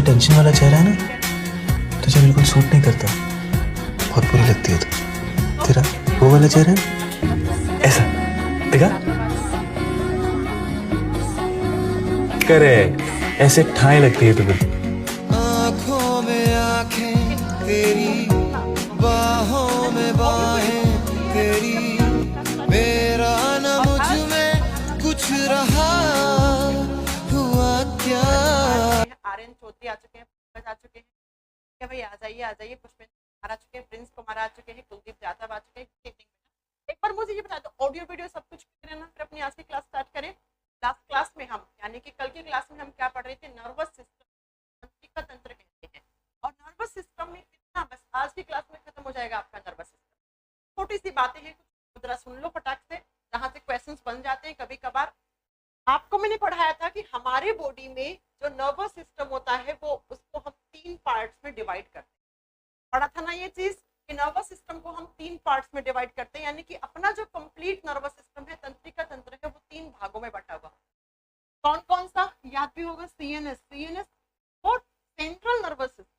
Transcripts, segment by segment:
Tension वाला चेहरा है ना, तुझे बिल्कुल सूट नहीं करता, बहुत बुरी लगती है तू। तेरा वो वाला चेहरा है ऐसा, देखा? करे ऐसे ठाई लगती है तुम्हें। आँखों में आँखें तेरी, बाहों में बाहें तेरी, मेरा न मुझ में कुछ रहा हुआ क्या। आर्यन चौधरी आ चुके हैं, पंकज आ चुके हैं, क्या भाई आ जाइए, पुष्पेंद्र कुमार आ चुके हैं, प्रिंस कुमार आ चुके हैं, कुलदीप यादव आ चुके हैं। एक बार मुझे ये बता दो, ऑडियो वीडियो सब कुछ क्लियर है ना? फिर अपनी आज की क्लास स्टार्ट करें। लास्ट क्लास में हम, यानी कि कल की क्लास में हम क्या पढ़ रहे थे? नर्वस सिस्टम, तंत्रिका तंत्र कहते हैं। और नर्वस सिस्टम में कितना, बस आज की क्लास में खत्म हो जाएगा आपका नर्वस सिस्टम। छोटी सी बातें हैं, कुछ जरा सुन लो फटाक से, जहाँ से क्वेश्चंस बन जाते हैं कभी कभार। आपको मैंने पढ़ाया था कि हमारे बॉडी में जो नर्वस सिस्टम होता है वो, उसको हम 3 पार्ट्स में डिवाइड करते हैं। पढ़ा था ना ये चीज कि नर्वस सिस्टम को हम 3 पार्ट्स में डिवाइड करते हैं, यानी कि अपना जो कंप्लीट नर्वस सिस्टम है, तंत्रिका तंत्र है, वो 3 भागों में बटा हुआ। कौन कौन सा? याद भी होगा, सीएनएस और सेंट्रल नर्वस सिस्टम,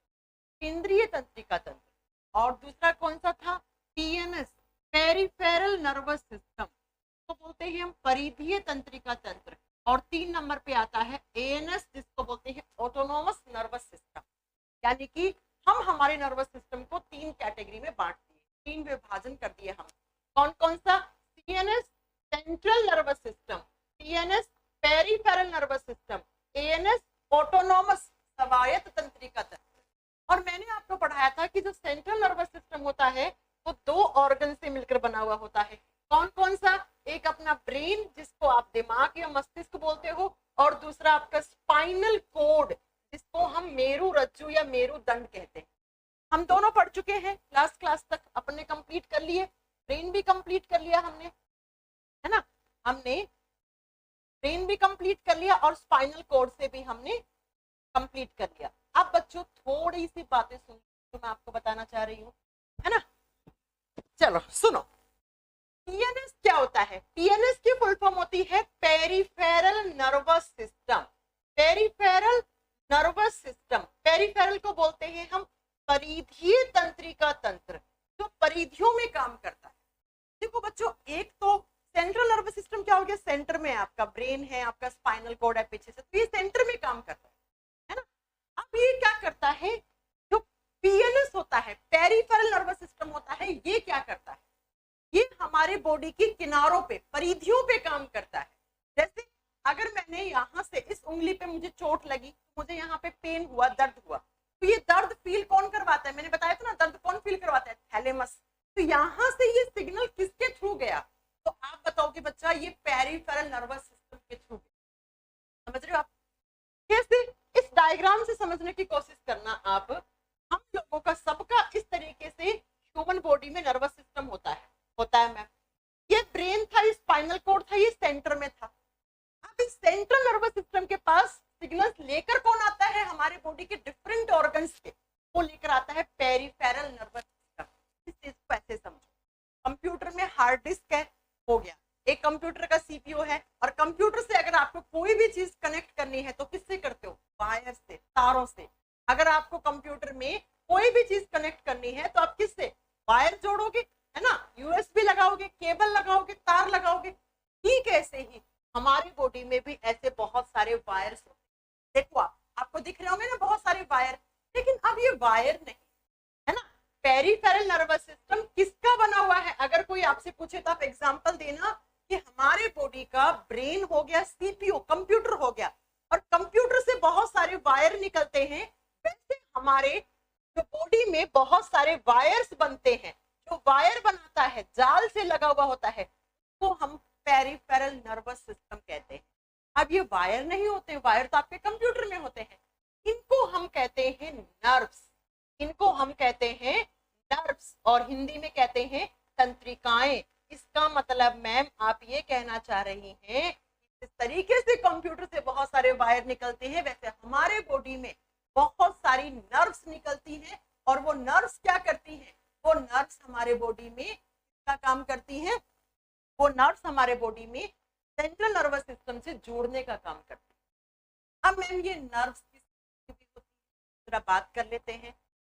केंद्रीय तंत्रिका तंत्र। और दूसरा कौन सा था? पीएनएस, पेरिफेरल नर्वस सिस्टम, तो बोलते हैं हम परिधीय तंत्रिका तंत्र। और 3 नंबर पे आता है एएनएस, जिसको बोलते हैं ऑटोनोमस नर्वस सिस्टम। यानी कि हम हमारे नर्वस सिस्टम को 3 कैटेगरी में बांट दिए, 3 विभाजन कर दिए हम। कौन कौन सा? CNS central nervous system, PNS peripheral nervous system, ANS autonomous स्वायत्त तंत्रिका तंत्र। और मैंने आपको पढ़ाया था कि जो सेंट्रल नर्वस सिस्टम होता है वो 2 ऑर्गन से मिलकर बना हुआ होता है। कौन कौन सा? एक अपना ब्रेन, जिसको आप दिमाग या मस्तिष्क बोलते हो, और दूसरा आपका स्पाइनल कोड, जिसको हम मेरु रज्जु या मेरुदंड कहते हैं। हम दोनों पढ़ चुके हैं, लास्ट क्लास तक अपने कंप्लीट कर लिए। ब्रेन भी कंप्लीट कर लिया हमने, है ना? हमने ब्रेन भी कंप्लीट कर लिया और स्पाइनल कोड से भी हमने कंप्लीट कर लिया। अब बच्चों थोड़ी सी बातें सुन जो मैं आपको बताना चाह रही हूँ, है ना? चलो सुनो, पीएनएस क्या होता है? पीएनएस की फुल फॉर्म होती है peripheral nervous system. Peripheral nervous system, peripheral को बोलते हैं हम परिधीय तंत्रिका तंत्र, जो परिधियों में काम करता है। देखो बच्चों, एक तो सेंट्रल नर्वस सिस्टम क्या हो गया? सेंटर में आपका ब्रेन है, आपका स्पाइनल कोड है पीछे से, तो ये सेंटर में काम करता है ना? अब ये क्या करता है? जो पीएनएस होता है, पेरिफेरल नर्वस सिस्टम होता है, ये क्या करता है? ये हमारे बॉडी की किनारों पे, परिधियों पे काम करता है। जैसे अगर मैंने यहाँ से इस उंगली पे मुझे चोट लगी, मुझे यहाँ पे पेन हुआ, दर्द हुआ, तो ये दर्द फील कौन करवाता है? मैंने बताया था ना, दर्द कौन फील करवाता है? थैलेमस। तो यहाँ से ये सिग्नल किसके थ्रू गया? तो आप बताओगे बच्चा, ये पेरिफेरल नर्वस सिस्टम के थ्रू गया। समझ रहे हो आप? कैसे? इस डायग्राम से समझने की कोशिश करना आप। हम लोगों का सबका इस तरीके से ह्यूमन बॉडी में नर्वस सिस्टम होता है मैम। ये ब्रेन था, ये स्पाइनल कोड था, ये सेंटर में था। अब इस सेंट्रल नर्वस सिस्टम के पास सिग्नल्स लेकर कौन आता है? हमारे बॉडी के डिफरेंट ऑर्गन्स के, वो लेकर आता है पेरिफेरल नर्वस सिस्टम। इस चीज को ऐसे समझो, कंप्यूटर में हार्ड डिस्क है, हो गया, एक कंप्यूटर का सीपीयू है, और कंप्यूटर से अगर आपको कोई भी चीज कनेक्ट करनी है तो किससे करते हो? वायर से, तारों से। अगर आपको कंप्यूटर में कोई भी चीज कनेक्ट करनी है तो आप किससे? वायर जोड़ोगे, है ना? यूएसबी लगाओगे, केबल लगाओगे, तार लगाओगे। ठीक ऐसे ही हमारी बॉडी में भी ऐसे बहुत सारे वायर्स होते हैं। देखो आपको दिख रहे होंगे ना बहुत सारे वायर, लेकिन अब ये वायर नहीं है ना। पेरिफेरल नर्वस सिस्टम किसका बना हुआ है? अगर कोई आपसे पूछे तो आप एग्जांपल देना कि हमारे बॉडी का ब्रेन हो गया सीपीयू, कंप्यूटर हो गया, और कंप्यूटर से बहुत सारे वायर निकलते हैं। वैसे हमारे जो बॉडी में बहुत सारे वायर्स बनते हैं, जो वायर बनाता है, जाल से लगा हुआ होता है, तो हम पेरिफेरल नर्वस सिस्टम कहते हैं। अब ये वायर नहीं होते, वायर तो आपके कंप्यूटर में होते हैं, इनको हम कहते हैं नर्व्स। इनको हम कहते हैं नर्व्स, और हिंदी में कहते हैं तंत्रिकाएं। इसका मतलब मैम आप ये कहना चाह रही हैं, इस तरीके से कंप्यूटर से बहुत सारे वायर निकलते हैं, वैसे हमारे बॉडी में बहुत सारी नर्व्स निकलती हैं। और वो नर्व्स क्या करती हैं? वो नर्व्स हमारे बॉडी में क्या काम करती हैं? वो नर्व्स हमारे बॉडी में सेंट्रल नर्वस सिस्टम से जोड़ने का काम करती है। अब मैम ये नर्व्स जरा बात कर लेते हैं।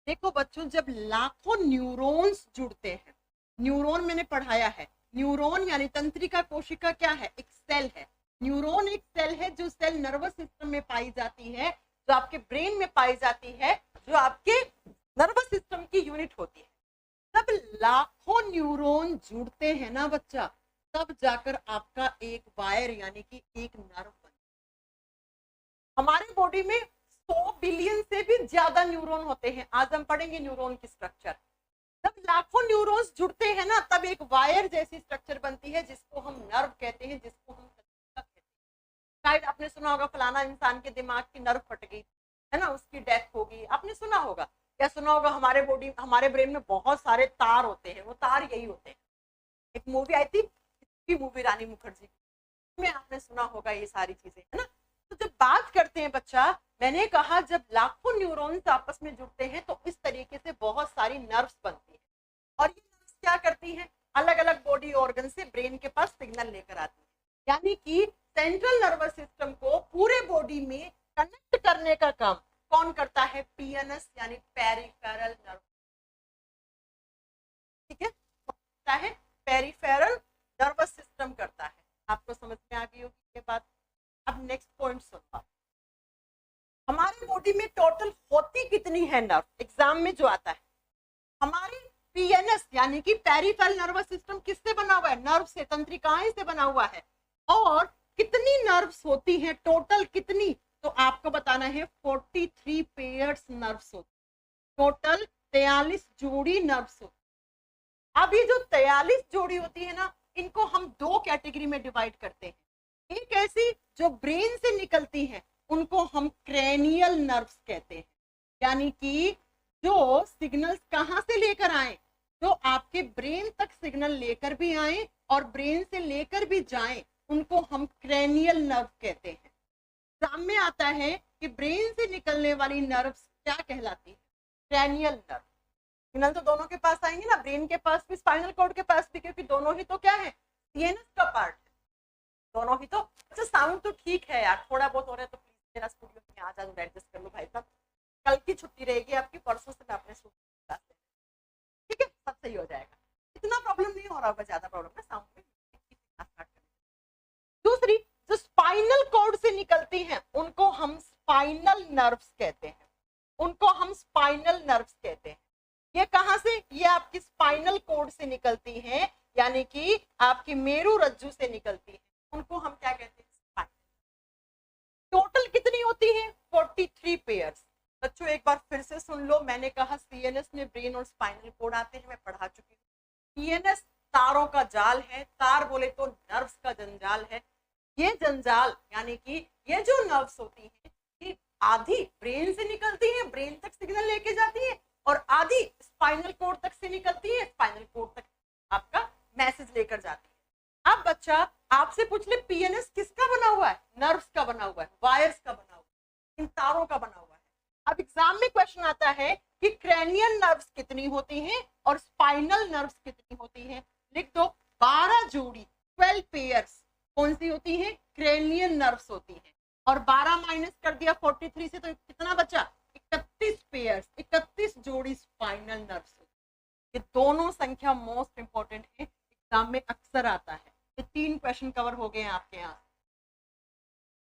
देखो बच्चों, जब लाखों न्यूरॉन्स जुड़ते हैं, न्यूरॉन मैंने पढ़ाया है, न्यूरॉन यानी तंत्रिका कोशिका क्या है, एक सेल है। न्यूरॉन एक सेल है जो सेल नर्वस सिस्टम में पाई जाती है, जो आपके ब्रेन में पाई जाती है, जो आपके नर्वस सिस्टम की यूनिट होती है। जब लाखों न्यूरॉन जुड़ते हैं ना बच्चा, तब जाकर आपका एक वायर यानी कि एक नर्व बनता है। हमारे बॉडी में 100 बिलियन से भी ज्यादा न्यूरॉन होते हैं। आज हम पढ़ेंगे न्यूरॉन की स्ट्रक्चर। जब लाखों न्यूरॉन्स जुड़ते हैं ना, तब एक वायर जैसी स्ट्रक्चर बनती है, जिसको हम नर्व कहते हैं, जिसको हम तंत्रिका कहते हैं। शायद आपने सुना होगा फलाना इंसान के दिमाग की नर्व फट गई है ना, उसकी डेथ होगी, आपने सुना होगा। क्या सुना होगा, हमारे ब्रेन में बहुत सारे तार होते हैं, वो तार यही होते हैं। एक मूवी आई थी, इसकी मूवी रानी मुखर्जी की, में आपने सुना होगा ये सारी चीजें, है ना। तो जब बात करते हैं बच्चा, मैंने कहा जब लाखों न्यूरॉन्स आपस में जुड़ते हैं तो इस तरीके से बहुत सारी नर्व्स बनती है, और ये नर्व्स क्या करती हैं, अलग अलग बॉडी ऑर्गन से ब्रेन के पास सिग्नल लेकर आती है। यानी कि सेंट्रल नर्वस सिस्टम को पूरे बॉडी में कनेक्ट करने का काम कौन करता है, पीएनएस यानी पेरिफेरल नर्व, ठीक है, करता है, पेरिफेरल नर्वस सिस्टम करता है। आपको समझ में आ गई होगी ये बात। अब नेक्स्ट पॉइंट सुनो, हमारी बॉडी में टोटल होती कितनी है नर्व, एग्जाम में जो आता है। हमारी पीएनएस यानी कि पेरिफेरल नर्वस सिस्टम किससे बना हुआ है, नर्व से, तंत्रिकाएं से बना हुआ है। और कितनी नर्व्स होती हैं, टोटल कितनी, तो आपको बताना है 43 पेयर्स नर्व्स होती, टोटल 43 जोड़ी नर्व्स होती। अब ये जो 43 जोड़ी होती है ना, इनको हम दो कैटेगरी में डिवाइड करते हैं। एक ऐसी जो ब्रेन से निकलती हैं, उनको हम क्रेनियल नर्व्स कहते हैं, यानी कि जो सिग्नल्स कहाँ से लेकर आए, जो आपके ब्रेन तक सिग्नल लेकर भी आए और ब्रेन से लेकर भी जाएं, उनको हम क्रेनियल नर्व कहते हैं। एग्जाम में आता है कि ब्रेन से निकलने वाली नर्व्स क्या कहलाती है, क्रेनियल नर्व। सिग्नल तो दोनों के पास आएंगे ना, ब्रेन के पास भी, स्पाइनल कॉर्ड के पास भी, क्योंकि दोनों ही तो क्या है, सीएनएस का पार्ट है, दोनों ही तो। अच्छा साउंड तो ठीक है यार, थोड़ा बहुत हो रहा है तो प्लीज मेरा स्टूडियो में आ जाओ, एडजस्ट कर लो भाई साहब। कल की छुट्टी रहेगी आपकी, परसों से मैं अपने स्टूडियो में, ठीक है, सब सही हो जाएगा। इतना प्रॉब्लम नहीं हो रहा होगा, ज्यादा प्रॉब्लम है साउंड में। दूसरी जो स्पाइनल कॉर्ड से निकलती हैं, उनको हम स्पाइनल नर्व्स कहते हैं, उनको हम स्पाइनल नर्व्स कहते हैं। ये कहां से, ये आपकी स्पाइनल कॉर्ड से निकलती हैं, यानी कि आपकी मेरु रज्जु से निकलती है, उनको हम क्या कहते हैं, स्पाइनल। टोटल कितनी होती है, 43 पेयर्स। बच्चों एक बार फिर से सुन लो, मैंने कहा सीएनएस में ब्रेन और स्पाइनल कॉर्ड आते हैं, मैं पढ़ा चुकी हूँ। सीएनएस तारों का जाल है, तार बोले तो नर्व्स का जंजाल है। ये जंजाल यानी कि ये जो नर्व्स होती हैं, ये आधी ब्रेन से निकलती है, ब्रेन तक सिग्नल लेके जाती है, और आधी स्पाइनल कॉर्ड तक से निकलती है, स्पाइनल कॉर्ड तक आपका मैसेज लेकर जाती है। अब बच्चा आपसे पूछ ले, पीएनएस किसका बना हुआ है, नर्व्स का बना हुआ है, वायर्स का बना हुआ है, इन तारों का बना हुआ है। अब एग्जाम में क्वेश्चन आता है कि क्रेनियल नर्व्स कितनी होती हैं और स्पाइनल नर्व्स कितनी होती हैं। लिख दो 12 जोड़ी, 12 पेयर्स कौन सी होती है, क्रेनियल नर्व्स होती हैं। और 12 माइनस कर दिया 43 से, तो कितना बचा, 31 पेयर्स, 31 जोड़ी स्पाइनल नर्व्स। ये दोनों संख्या मोस्ट इंपॉर्टेंट है, एग्जाम में अक्सर आता है। ये 3 क्वेश्चन कवर हो गए हैं आपके यहाँ,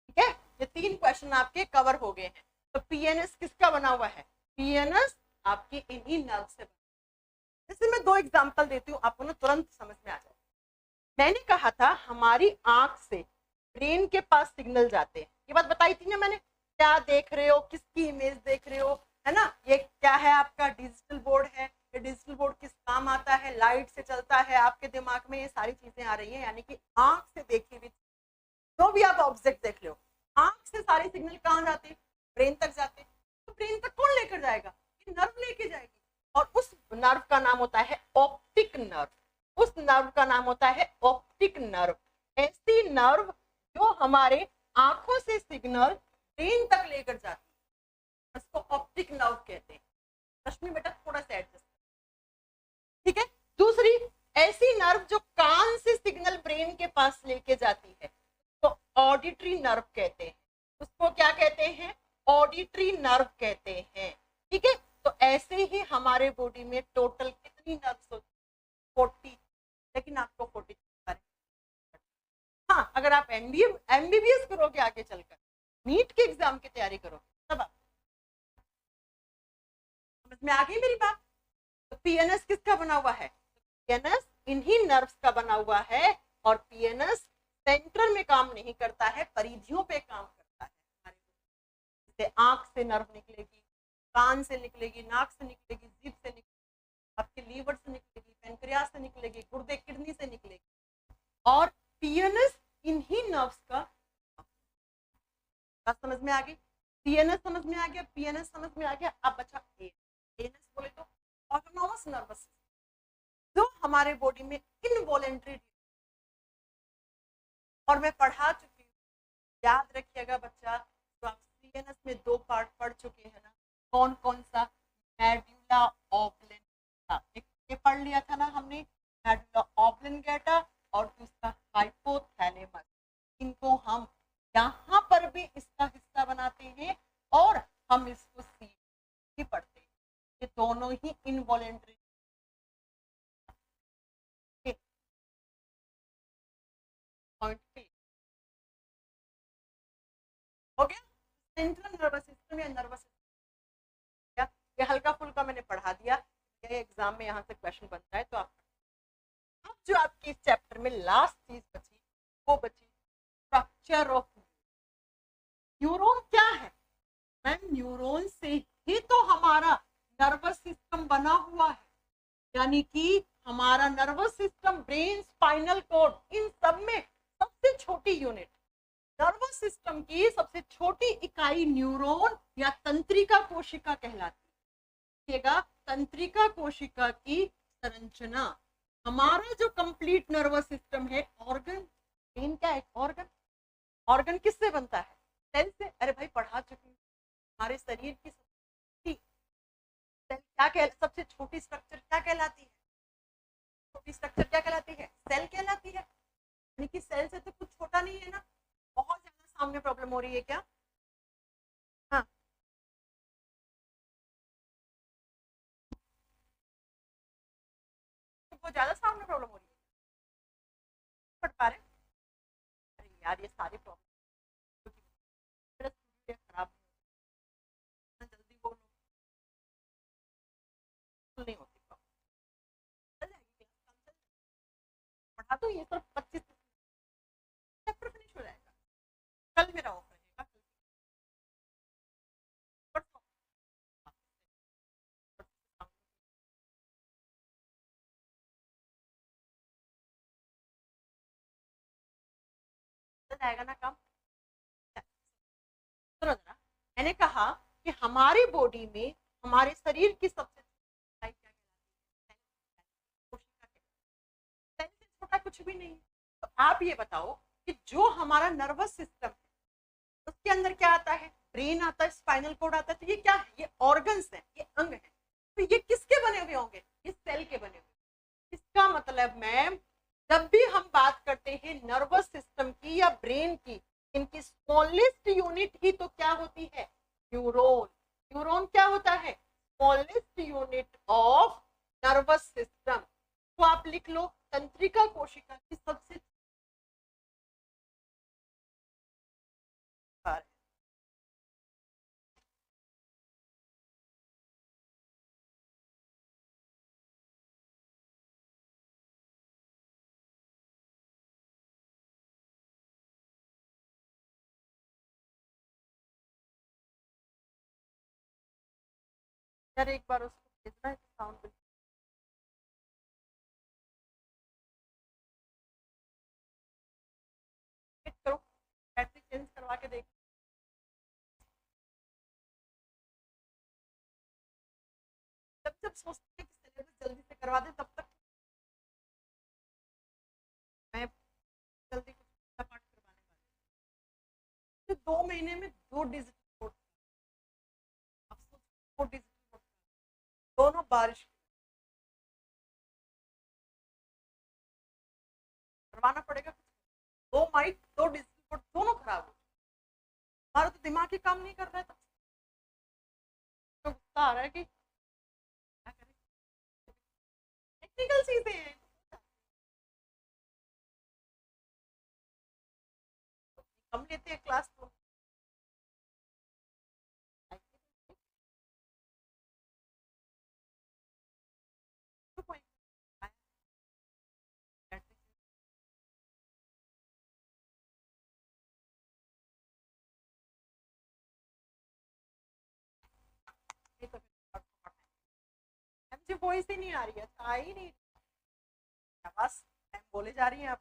ठीक है, ये 3 क्वेश्चन आपके कवर हो गए हैं। तो पीएनएस किसका बना हुआ है, पीएनएस आपके इन्हीं नर्व से बना। जैसे मैं 2 एग्जांपल देती हूँ, आपको ना तुरंत समझ में आ जाए। मैंने कहा था हमारी आंख से ब्रेन के पास सिग्नल जाते हैं, ये बात बताई थी ना मैंने। क्या देख रहे हो, किसकी इमेज देख रहे हो, है ना। ये क्या है, आपका डिजिटल बोर्ड है। ये डिजिटल बोर्ड किस काम आता है, लाइट से चलता है, आपके दिमाग में ये सारी चीजें आ रही है, यानी कि आंख से देखी हुई जो भी आप ऑब्जेक्ट देख रहे हो, आंख से सारे सिग्नल कहाँ जाते हैं, ब्रेन तक जाते हैं। तो ब्रेन तक कौन लेकर जाएगा, ये नर्व लेके जाएगी, और उस नर्व का नाम होता है ऑप्टिक नर्व। उस नर्व का नाम होता है ऑप्टिक नर्व। ऐसी नर्व जो हमारे आंखों से सिग्नल ब्रेन तक लेकर जाती है, उसको ऑप्टिक नर्व कहते हैं। रश्मि बेटा थोड़ा सा एडजस्ट, ठीक है। दूसरी ऐसी नर्व जो कान से सिग्नल ब्रेन के पास लेके जाती है, तो ऑडिटरी नर्व कहते हैं। उसको क्या कहते हैं, ऑडिटरी नर्व कहते हैं। हमारे बॉडी में टोटल कितनी नर्व्स होती है? 40, लेकिन आपको 40 हाँ, अगर आप एमबीबीएस करोगे आगे चलकर, नीट के एग्जाम की तैयारी करोगे, तब आप समझ में आ गई मेरी बात। तो पीएनएस किसका बना हुआ है? पीएनएस इन्हीं नर्व्स का बना हुआ है, और पीएनएस सेंटर में काम नहीं करता है, परिधियों पे काम करता है। जैसे आंख से नर्व निकलेगी, कान से निकलेगी, नाक से निकलेगी, जीभ से निकलेगी, आपके लीवर से निकलेगी, पेनक्रियास से निकलेगी, गुर्दे किडनी से निकलेगी, और पीएनएस इन्हीं नर्व्स का। बात समझ में आ गई? पीएनएस समझ में आ गया, पीएनएस समझ में आ गया। अब बचा एएनएस, बोले तो ऑटोनोमस नर्वस सिस्टम, जो हमारे बॉडी में इनवॉलेंट्री, और मैं पढ़ा चुकी हूँ, याद रखिएगा बच्चा, तो आप सीएनएस में 2 पार्ट पढ़ चुके हैं ना, कौन कौन सा? मेडुला ऑब्लिंगेटा, एक ये पढ़ लिया था ना हमने, मेडुला ऑब्लिंगेटा, और दूसरा हाइपोथैलेमस। इनको हम यहाँ पर भी इसका हिस्सा बनाते हैं, और हम इसको सी भी पढ़ते हैं। ये दोनों ही इनवॉलेंट्री। हो गया? सेंट्रल नर्वस सिस्टम या नर्वस सिस्टम, ये हल्का फुल्का मैंने पढ़ा दिया, ये एग्जाम में यहाँ से क्वेश्चन बनता है। तो आप अब जो आपकी इस चैप्टर में लास्ट चीज बची, वो बची स्ट्रक्चर ऑफ न्यूरॉन। क्या है मैम? न्यूरॉन से ही तो हमारा नर्वस सिस्टम बना हुआ है, यानी कि हमारा nervous system, brain, spinal cord, इन सब में सबसे छोटी यूनिट, नर्वस सिस्टम की सबसे छोटी इकाई न्यूरॉन या तंत्रिका कोशिका कहलाती है। तंत्रिका कोशिका की संरचना, हमारा जो कंप्लीट नर्वस सिस्टम है, ऑर्गन, ब्रेन क्या है? ऑर्गन। ऑर्गन किससे बनता है? सेल से। अरे भाई पढ़ा चुकी हूँ, हमारे शरीर की सेल क्या सबसे छोटी स्ट्रक्चर क्या कहलाती है? छोटी स्ट्रक्चर क्या कहलाती है? सेल कहलाती है। यानी कि सेल से तो कुछ छोटा नहीं है ना। बहुत ज्यादा सामने प्रॉब्लम हो रही है क्या? हाँ, बहुत ज्यादा सामने प्रॉब्लम हो रही है, पढ़ पा रहे? अरे यार ये सारी प्रॉब्लम खराब जल्दी बोलो, नहीं होती पढ़ा तो ये सब 25 चैप्टर फिनिश हो जाएगा। कल मेरा ऑफ रहेगा, जाएगा ना काम। मैंने कहा कि हमारी बॉडी में, हमारे शरीर की सबसे छोटा कुछ भी नहीं। तो आप ये बताओ कि जो हमारा नर्वस सिस्टम है, उसके अंदर क्या आता है? ब्रेन आता है, स्पाइनल कॉर्ड आता है। तो ये क्या है? ये ऑर्गन्स है, ये अंग है। तो ये किसके बने हुए होंगे? ये सेल के बने हुए। इसका मतलब मैम, जब भी हम बात करते हैं नर्वस सिस्टम की या ब्रेन की, इनकी स्मॉलेस्ट यूनिट ही तो क्या होती है? न्यूरॉन। न्यूरॉन क्या होता है? Smallest unit of nervous system. तो आप लिख लो, तंत्रिका कोशिका की सबसे यार एक बार उसको भेजना है, साउंड करो, बैटरी चेंज करवा के देख। जब जब सोचते हैं कि सिलेबस जल्दी से करवा दे, तब तक मैं जल्दी कुछ पाठ करवाने वाली। तो 2 महीने में 2 डिजिटल कोर्स, अब सोच 2 डिजिटल कोर्स, दोनों बारिश करवाना पड़ेगा। 2 माइक 2 डिजिटल कोर्स दोनों खराब हो, हमारा तो दिमाग ही काम नहीं कर रहा है। तो गुस्सा आ रहा है कि क्या करें। टेक्निकल चीजें हैं, हम लेते हैं क्लास तो मुझे वॉइस ही नहीं आ रही है, आ ही नहीं, बस बोले जा रही हैं आप।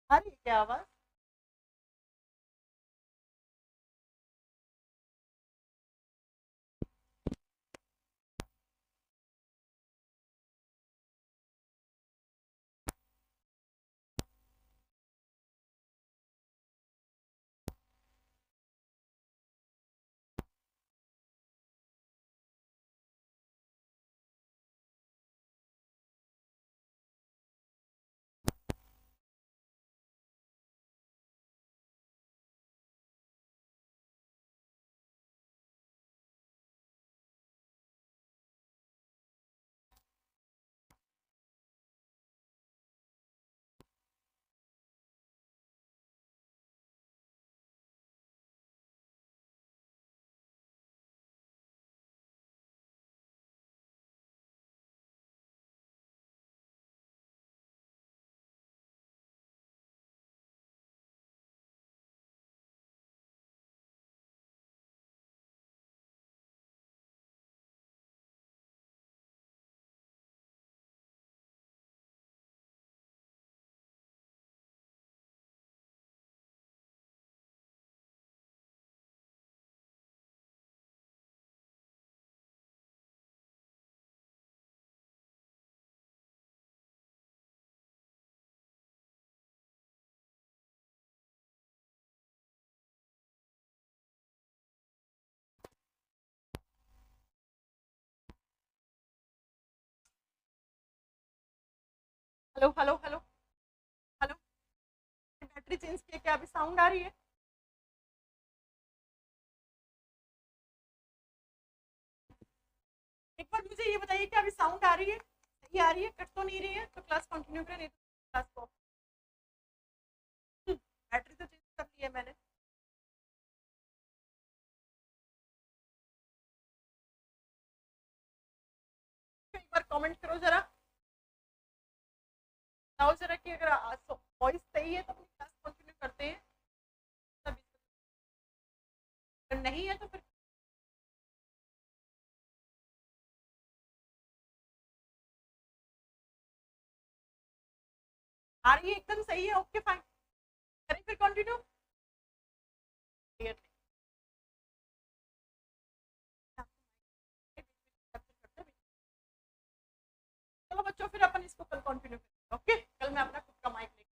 आ रही है क्या आवाज? Hello hello hello hello, battery change किया क्या? अभी साउंड आ रही है? एक बार मुझे ये बताइए कि अभी साउंड आ रही है, सही आ रही है, कट तो नहीं रही है? तो क्लास कंटिन्यू करें, नहीं तो क्लास को बैटरी तो चेंज कर ली है मैंने। एक बार कमेंट करो जरा, बताओ जरा कि अगर वॉइस सही है तो अपनी क्लास कंटिन्यू करते हैं, अगर नहीं है तो फिर आ रही है एकदम सही है, ओके फाइन, करें फिर कंटिन्यू। चलो बच्चों, फिर अपन इसको कल कंटिन्यू करेंगे, ओके? कल मैं अपना खुद का माइक लेके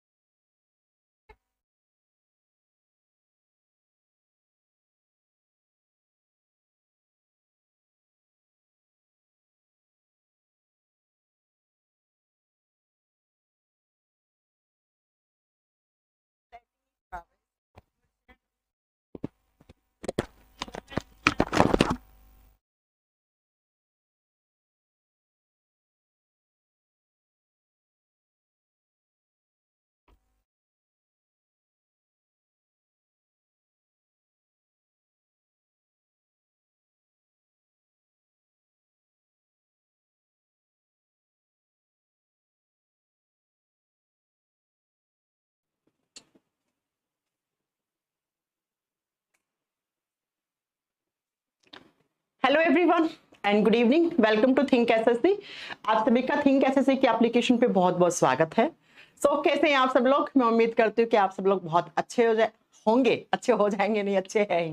hello everyone and good evening, welcome to think SSC. आप सभी का थिंक एसएससी की एप्लीकेशन पे बहुत बहुत स्वागत है। कैसे हैं आप सब लोग? मैं उम्मीद करती हूँ कि आप सब लोग बहुत अच्छे होंगे, अच्छे हो जाएंगे, नहीं अच्छे हैं ही।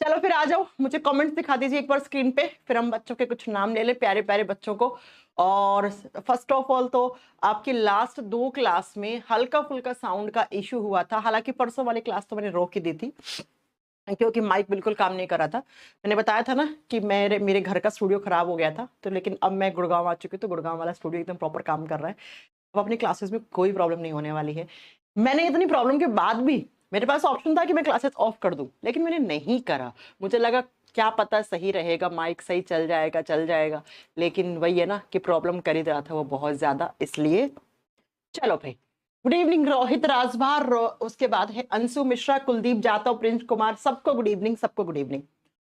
चलो फिर आ जाओ, मुझे कमेंट्स दिखा दीजिए एक बार स्क्रीन पे, फिर हम बच्चों के कुछ नाम ले ले, प्यारे प्यारे बच्चों को। और फर्स्ट ऑफ ऑल तो आपकी लास्ट 2 क्लास में हल्का फुल्का साउंड का इशू हुआ था, हालांकि परसों वाली क्लास तो मैंने रोक ही दी थी क्योंकि माइक बिल्कुल काम नहीं कर रहा था। मैंने बताया था ना कि मेरे घर का स्टूडियो खराब हो गया था, तो लेकिन अब मैं गुड़गांव आ चुकी हूँ, तो गुड़गांव वाला स्टूडियो एकदम प्रॉपर काम कर रहा है। अब अपनी क्लासेस में कोई प्रॉब्लम नहीं होने वाली है। मैंने इतनी प्रॉब्लम के बाद भी मेरे पास ऑप्शन था कि मैं क्लासेस ऑफ कर दूं, लेकिन मैंने नहीं करा। मुझे लगा क्या पता सही रहेगा, माइक सही चल जाएगा, लेकिन वही है ना कि प्रॉब्लम कर ही रहा था वो बहुत ज्यादा, इसलिए। चलो भाई, गुड इवनिंग रोहित राजभार, उसके बाद है अंशु मिश्रा, कुलदीप जाटव, प्रिंस कुमार, सबको गुड इवनिंग, सबको गुड इवनिंग।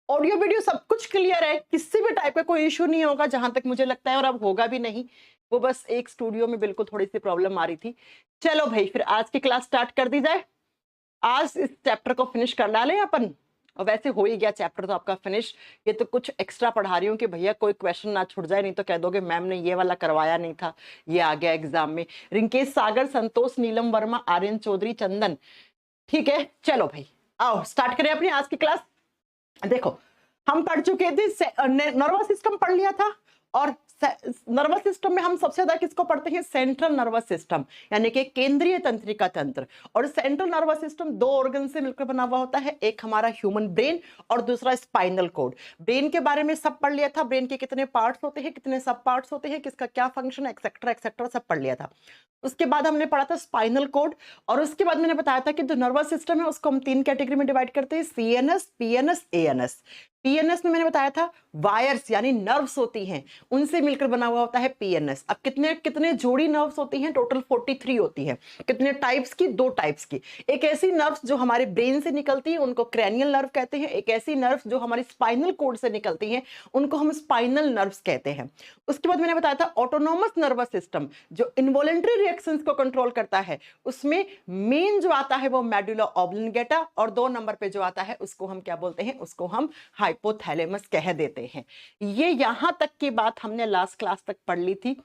ऑडियो वीडियो सब कुछ क्लियर है, किसी भी टाइप का कोई इशू नहीं होगा जहां तक मुझे लगता है, और अब होगा भी नहीं। वो बस एक स्टूडियो में बिल्कुल थोड़ी सी प्रॉब्लम आ रही थी। चलो भाई, फिर आज की क्लास स्टार्ट कर दी जाए। आज इस चैप्टर को फिनिश कर डालें अपन, और वैसे हो ही गया चैप्टर तो आपका फिनिश। ये तो कुछ एक्स्ट्रा पढ़ा रही हूँ कि भैया कोई क्वेश्चन ना छूट जाए, नहीं तो कह दोगे मैम ने ये वाला करवाया नहीं था, ये आ गया एग्जाम में। रिंकेश सागर, संतोष, नीलम वर्मा, आर्यन चौधरी, चंदन, ठीक है। चलो भाई आओ स्टार्ट करें अपनी आज की क्लास। देखो, हम पढ़ चुके थे, नर्वस सिस्टम पढ़ लिया था, और नर्वस सिस्टम में हम सबसे ज्यादा किसको पढ़ते हैं? सेंट्रल नर्वस सिस्टम, यानी कि केंद्रीय तंत्रिका तंत्र। और सेंट्रल नर्वस सिस्टम 2 ऑर्गन से मिलकर बना हुआ होता है, एक हमारा ह्यूमन ब्रेन और दूसरा स्पाइनल कोड। ब्रेन के बारे में सब पढ़ लिया था, ब्रेन के कितने पार्ट्स होते हैं, कितने सब पार्ट्स होते हैं, किसका क्या फंक्शन, एक्सेट्रा एक्सेट्रा सब पढ़ लिया था। उसके बाद हमने पढ़ा था स्पाइनल कोड, और उसके बाद मैंने बताया था कि जो नर्वस सिस्टम है उसको हम 3 कैटेगरी में डिवाइड करते हैं, सीएनएस, पीएनएस, एएनएस। पीएनएस में मैंने बताया था वायर्स यानी नर्व्स होती हैं, उनसे मिलकर बना हुआ होता है पीएनएस। अब कितने जोड़ी नर्व्स होती हैं? टोटल 43 होती है। कितने टाइप्स की? 2 टाइप्स की। एक ऐसी नर्व्स जो हमारे ब्रेन से निकलती है, उनको क्रैनियल नर्व कहते हैं। एक ऐसी नर्व्स जो हमारी स्पाइनल कोड से निकलती हैं, उनको हम स्पाइनल नर्व्स कहते हैं। उसके बाद मैंने बताया था ऑटोनोमस नर्वस सिस्टम, जो इनवॉलेंटरी रिएक्शंस को कंट्रोल करता है। उसमें मेन जो आता है वो मेडुला ऑब्लिंगेटा, और 2 नंबर पे जो आता है उसको हम क्या बोलते हैं? उसको हम हाइपोथैलेमस कह देते हैं। ये यहां तक की बात हमने लास्ट क्लास तक पढ़ ली थी।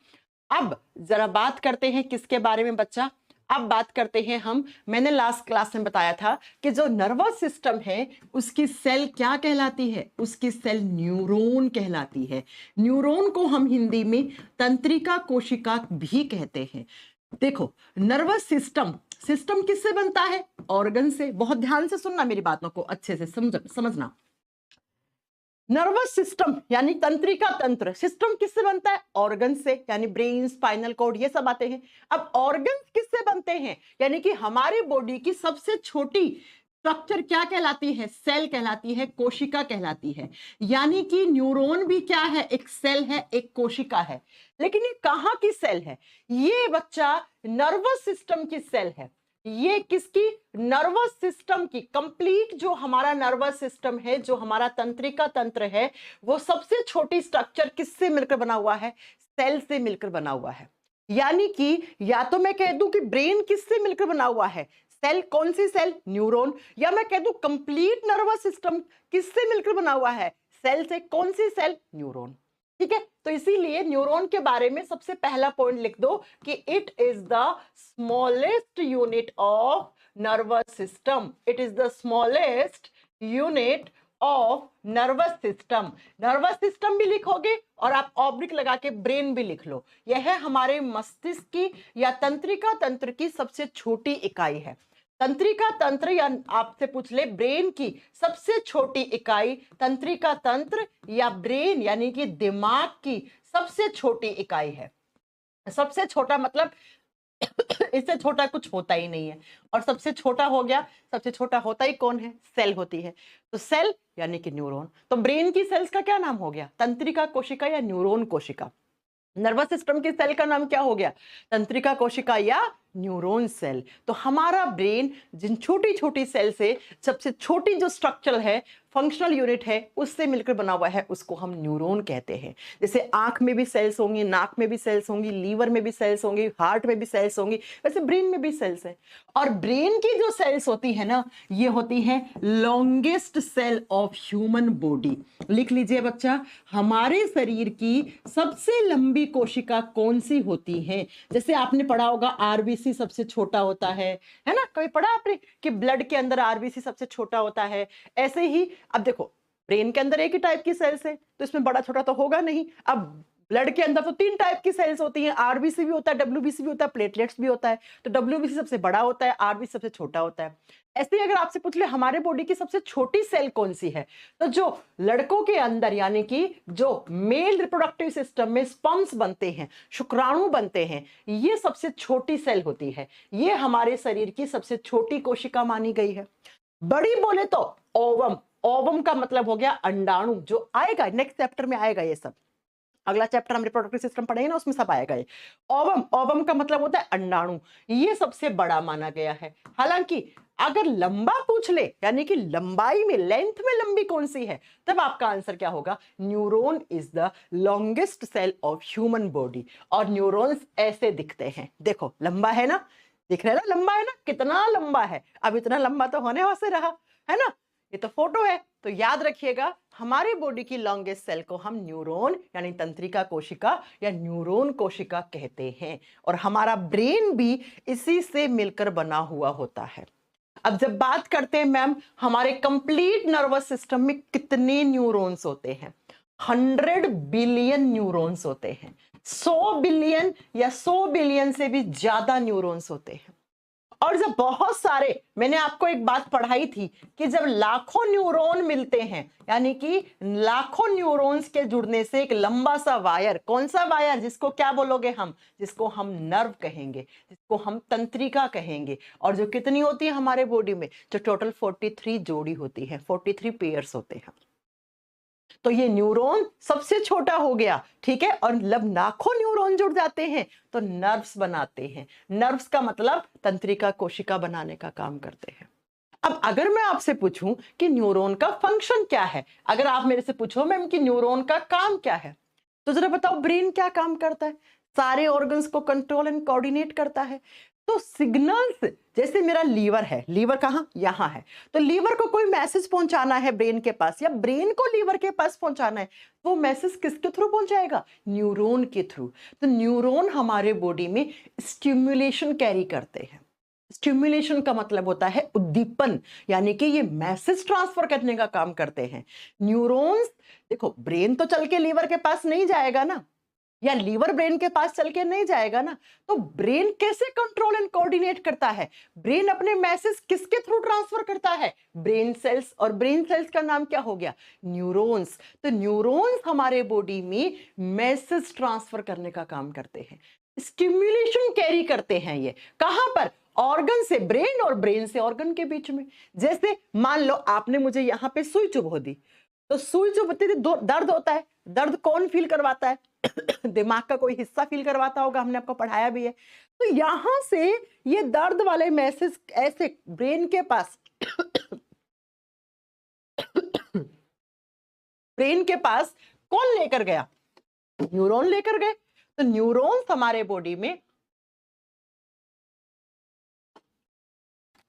अब जरा बात करते हैं किसके बारे में बच्चा? अब बात करते हैं हम, मैंने लास्ट क्लास में बताया था कि जो नर्वस सिस्टम है उसकी सेल क्या कहलाती है? उसकी सेल न्यूरॉन कहलाती है। न्यूरॉन को हम हिंदी में तंत्रिका कोशिका भी कहते हैं। देखो, नर्वस सिस्टम किससे बनता है? ऑर्गन से। बहुत ध्यान से सुनना मेरी बातों को, अच्छे से समझना। नर्वस सिस्टम यानी तंत्रिका तंत्र, सिस्टम किससे बनता है? ऑर्गन से, यानी ब्रेन, स्पाइनल कोड, ये सब आते हैं। अब ऑर्गन किससे बनते हैं? यानी कि हमारी बॉडी की सबसे छोटी स्ट्रक्चर क्या कहलाती है? सेल कहलाती है, कोशिका कहलाती है। यानी कि न्यूरॉन भी क्या है? एक सेल है, एक कोशिका है। लेकिन ये कहां की सेल है? ये बच्चा नर्वस सिस्टम की सेल है। ये किसकी? नर्वस सिस्टम की। कंप्लीट जो हमारा नर्वस सिस्टम है, जो हमारा तंत्रिका तंत्र है, वो सबसे छोटी स्ट्रक्चर किससे मिलकर बना हुआ है? सेल से मिलकर बना हुआ है। यानी कि या तो मैं कह दूं कि ब्रेन किससे मिलकर बना हुआ है? सेल। कौन सी सेल? न्यूरॉन। या मैं कह दूं कंप्लीट नर्वस सिस्टम किससे मिलकर बना हुआ है? सेल से। कौन सी सेल? न्यूरॉन। ठीक है, तो इसीलिए न्यूरॉन के बारे में सबसे पहला पॉइंट लिख दो कि it is the smallest unit of nervous system. It is the smallest unit of nervous system. Nervous system भी लिखोगे और आप ऑब्लिक लगा के ब्रेन भी लिख लो। यह है हमारे मस्तिष्क की या तंत्रिका तंत्र की सबसे छोटी इकाई है। तंत्रिका तंत्र, या आपसे पूछ ले ब्रेन की सबसे छोटी इकाई तंत्रिका तंत्र या ब्रेन यानी कि दिमाग की सबसे छोटी इकाई है। सबसे छोटा मतलब इससे छोटा कुछ होता ही नहीं है, और सबसे छोटा हो गया, सबसे छोटा होता ही कौन है? सेल होती है। तो सेल यानी कि न्यूरॉन। तो ब्रेन की सेल्स का क्या नाम हो गया? तंत्रिका कोशिका या न्यूरॉन कोशिका। नर्वस सिस्टम की सेल का नाम क्या हो गया? तंत्रिका कोशिका या न्यूरॉन सेल। तो हमारा ब्रेन जिन छोटी छोटी सेल से सबसे छोटी जो स्ट्रक्चर है, फंक्शनल यूनिट है, उससे मिलकर बना हुआ है, उसको हम न्यूरॉन कहते हैं। जैसे आंख में भी सेल्स होंगी, नाक में भी सेल्स होंगी, लीवर में भी सेल्स होंगी, हार्ट में भी सेल्स होंगी, वैसे ब्रेन में भी सेल्स है। और ब्रेन की जो सेल्स होती है ना, ये होती है longest cell of human body. लिख लीजिए बच्चा, हमारे शरीर की सबसे लंबी कोशिका कौन सी होती है? जैसे आपने पढ़ा होगा आरबीसी आरबीसी सबसे छोटा होता है ना? कभी पढ़ा आपने कि ब्लड के अंदर आरबीसी सबसे छोटा होता है? ऐसे ही अब देखो, ब्रेन के अंदर एक ही टाइप की सेल्स है, तो इसमें बड़ा छोटा तो होगा नहीं। अब ब्लड के अंदर तो 3 टाइप की सेल्स होती हैं, आरबीसी भी होता है, डब्ल्यूबीसी भी होता है, प्लेटलेट्स भी होता है। तो डब्ल्यूबीसी सबसे बड़ा होता है, आरबीसी सबसे छोटा होता है। ऐसे ही अगर आपसे पूछ ले हमारे बॉडी की सबसे छोटी सेल कौन सी है, तो जो लड़कों के अंदर यानी कि जो मेल रिप्रोडक्टिव सिस्टम में स्पर्म्स बनते हैं, शुक्राणु बनते हैं, ये सबसे छोटी सेल होती है। ये हमारे शरीर की सबसे छोटी कोशिका मानी गई है। बड़ी बोले तो ओवम, ओवम का मतलब हो गया अंडाणु, जो आएगा नेक्स्ट चैप्टर में आएगा। ये सब अगला चैप्टर हम रिप्रोडक्टिव सिस्टम पढ़ेंगे ना, उसमें सब आएगा ये। ओवम, ओवम का मतलब होता है अंडाणु, ये सबसे बड़ा माना गया है। हालांकि अगर लंबा पूछ ले यानी कि लंबाई में, लेंथ में लंबी कौन सी है, तब आपका आंसर क्या होगा? Neuron is the longest cell of human body. और न्यूरॉन्स ऐसे दिखते हैं, देखो लंबा है ना, दिख रहा है ना, लंबा है ना, कितना लंबा है। अब इतना लंबा तो होने वास्ते रहा है ना, ये तो फोटो है। तो याद रखिएगा, हमारे बॉडी की लॉन्गेस्ट सेल को हम न्यूरॉन यानी तंत्रिका कोशिका या न्यूरॉन कोशिका कहते हैं। और हमारा ब्रेन भी इसी से मिलकर बना हुआ होता है। अब जब बात करते हैं मैम हमारे कंप्लीट नर्वस सिस्टम में कितने न्यूरॉन्स होते हैं, 100 बिलियन न्यूरॉन्स होते हैं। 100 बिलियन या 100 बिलियन से भी ज्यादा न्यूरॉन्स होते हैं। और जब बहुत सारे, मैंने आपको एक बात पढ़ाई थी कि जब लाखों न्यूरॉन मिलते हैं, यानी कि लाखों न्यूरॉन्स के जुड़ने से एक लंबा सा वायर, कौन सा वायर, जिसको क्या बोलोगे हम, जिसको हम नर्व कहेंगे, जिसको हम तंत्रिका कहेंगे। और जो कितनी होती है हमारे बॉडी में, जो टोटल 43 जोड़ी होती है, 43 पेयर्स होते हैं। तो ये न्यूरॉन सबसे छोटा हो गया, ठीक है। और जब लाखों न्यूरॉन जुड़ जाते हैं तो नर्व्स बनाते हैं। नर्व्स का मतलब तंत्रिका कोशिका बनाने का काम करते हैं। अब अगर मैं आपसे पूछूं कि न्यूरॉन का फंक्शन क्या है, अगर आप मेरे से पूछो मैम कि न्यूरॉन का काम क्या है, तो जरा बताओ ब्रेन क्या काम करता है? सारे ऑर्गन्स को कंट्रोल एंड कोऑर्डिनेट करता है। तो सिग्नल्स, जैसे मेरा लीवर है, लीवर कहाँ, यहाँ है, तो लीवर को कोई मैसेज पहुंचाना है ब्रेन के पास, या ब्रेन को लीवर के पास पहुंचाना है, वो मैसेज किसके थ्रू पहुंचाएगा? न्यूरॉन के थ्रू। तो न्यूरॉन हमारे बॉडी में स्टिम्युलेशन कैरी करते हैं। स्टिम्युलेशन का मतलब होता है उद्दीपन, यानी कि ये मैसेज ट्रांसफर करने का काम करते हैं न्यूरॉन्स। देखो ब्रेन तो चल के लीवर के पास नहीं जाएगा ना, या लीवर ब्रेन के पास चल के नहीं जाएगा ना, तो ब्रेन कैसे कंट्रोल एंड कोऑर्डिनेट करता है? ब्रेन अपने मैसेज किसके थ्रू ट्रांसफर करता है? Brain cells. और ब्रेन सेल्स का नाम क्या हो गया? न्यूरॉन्स। तो न्यूरॉन्स हमारे बॉडी में मैसेज ट्रांसफर करने का काम करते हैं, स्टिम्युलेशन कैरी करते हैं। ये कहां पर? ऑर्गन से ब्रेन और ब्रेन से ऑर्गन के बीच में। जैसे मान लो आपने मुझे यहां पे सुई चुभो दी, तो सुई चुभती थी, दर्द होता है, दर्द कौन फील करवाता है? दिमाग का कोई हिस्सा फील करवाता होगा, हमने आपको पढ़ाया भी है। तो यहां से ये दर्द वाले मैसेज ऐसे ब्रेन के पास ब्रेन के पास कौन लेकर गया? न्यूरॉन लेकर गए। तो न्यूरॉन्स हमारे बॉडी में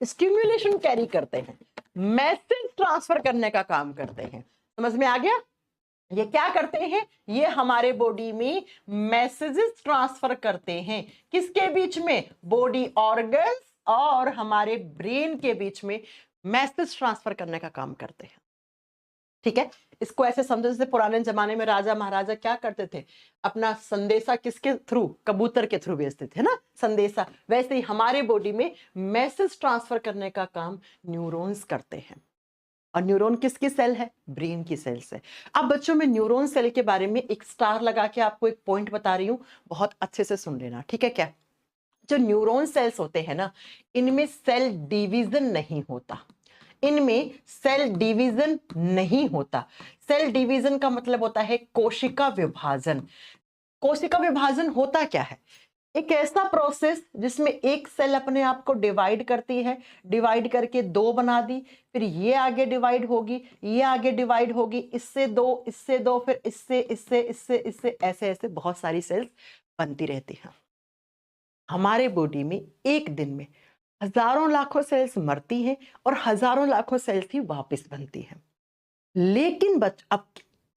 स्टिम्युलेशन कैरी करते हैं, मैसेज ट्रांसफर करने का काम करते हैं। समझ में आ गया? ये क्या करते हैं? ये हमारे बॉडी में मैसेजेस ट्रांसफर करते हैं। किसके बीच में? बॉडी ऑर्गन्स और हमारे ब्रेन के बीच में मैसेज ट्रांसफर करने का काम करते हैं। ठीक है, इसको ऐसे समझो जैसे पुराने जमाने में राजा महाराजा क्या करते थे, अपना संदेशा किसके थ्रू? कबूतर के थ्रू भेजते थे ना संदेशा। वैसे ही हमारे बॉडी में मैसेज ट्रांसफर करने का काम न्यूरॉन्स करते हैं। और न्यूरॉन किसकी सेल है? ब्रेन की सेल है। अब बच्चों में न्यूरॉन सेल के बारे में एक स्टार लगा के आपको एक पॉइंट बता रही हूं, बहुत अच्छे से सुन लेना, ठीक है? क्या जो न्यूरॉन सेल्स होते हैं ना, इनमें सेल डिवीजन नहीं होता। इनमें सेल डिवीजन नहीं होता। सेल डिवीजन का मतलब होता है कोशिका विभाजन। कोशिका विभाजन होता क्या है? एक ऐसा प्रोसेस जिसमें एक सेल अपने आप को डिवाइड करती है, डिवाइड करके 2 बना दी, फिर ये आगे डिवाइड होगी, ये आगे डिवाइड होगी, इससे 2, इससे 2, फिर इससे इससे इससे इससे, ऐसे ऐसे बहुत सारी सेल्स बनती रहती हैं। हमारे बॉडी में एक दिन में हजारों लाखों सेल्स मरती हैं और हजारों लाखों सेल्स ही वापस बनती हैं। लेकिन अब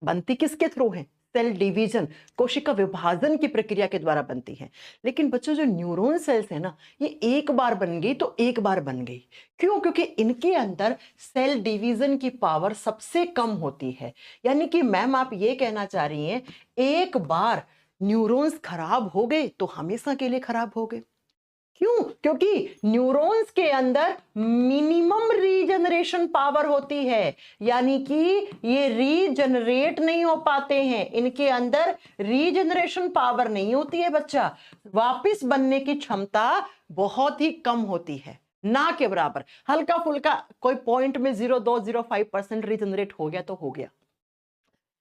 बनती किसके थ्रू है? सेल डिवीजन, कोशिका विभाजन की प्रक्रिया के द्वारा बनती है। लेकिन बच्चों जो न्यूरॉन सेल्स है ना, ये एक बार बन गई तो एक बार बन गई। क्यों? क्योंकि इनके अंदर सेल डिवीजन की पावर सबसे कम होती है। यानी कि मैम आप ये कहना चाह रही हैं एक बार न्यूरॉन्स खराब हो गए तो हमेशा के लिए खराब हो गए। क्यों? क्योंकि न्यूरॉन्स के अंदर मिनिमम रीजनरेशन पावर होती है, यानी कि ये रीजनरेट नहीं हो पाते हैं, इनके अंदर रीजनरेशन पावर नहीं होती है बच्चा। वापस बनने की क्षमता बहुत ही कम होती है, ना के बराबर। हल्का फुल्का कोई पॉइंट में 0.205% रीजनरेट हो गया तो हो गया।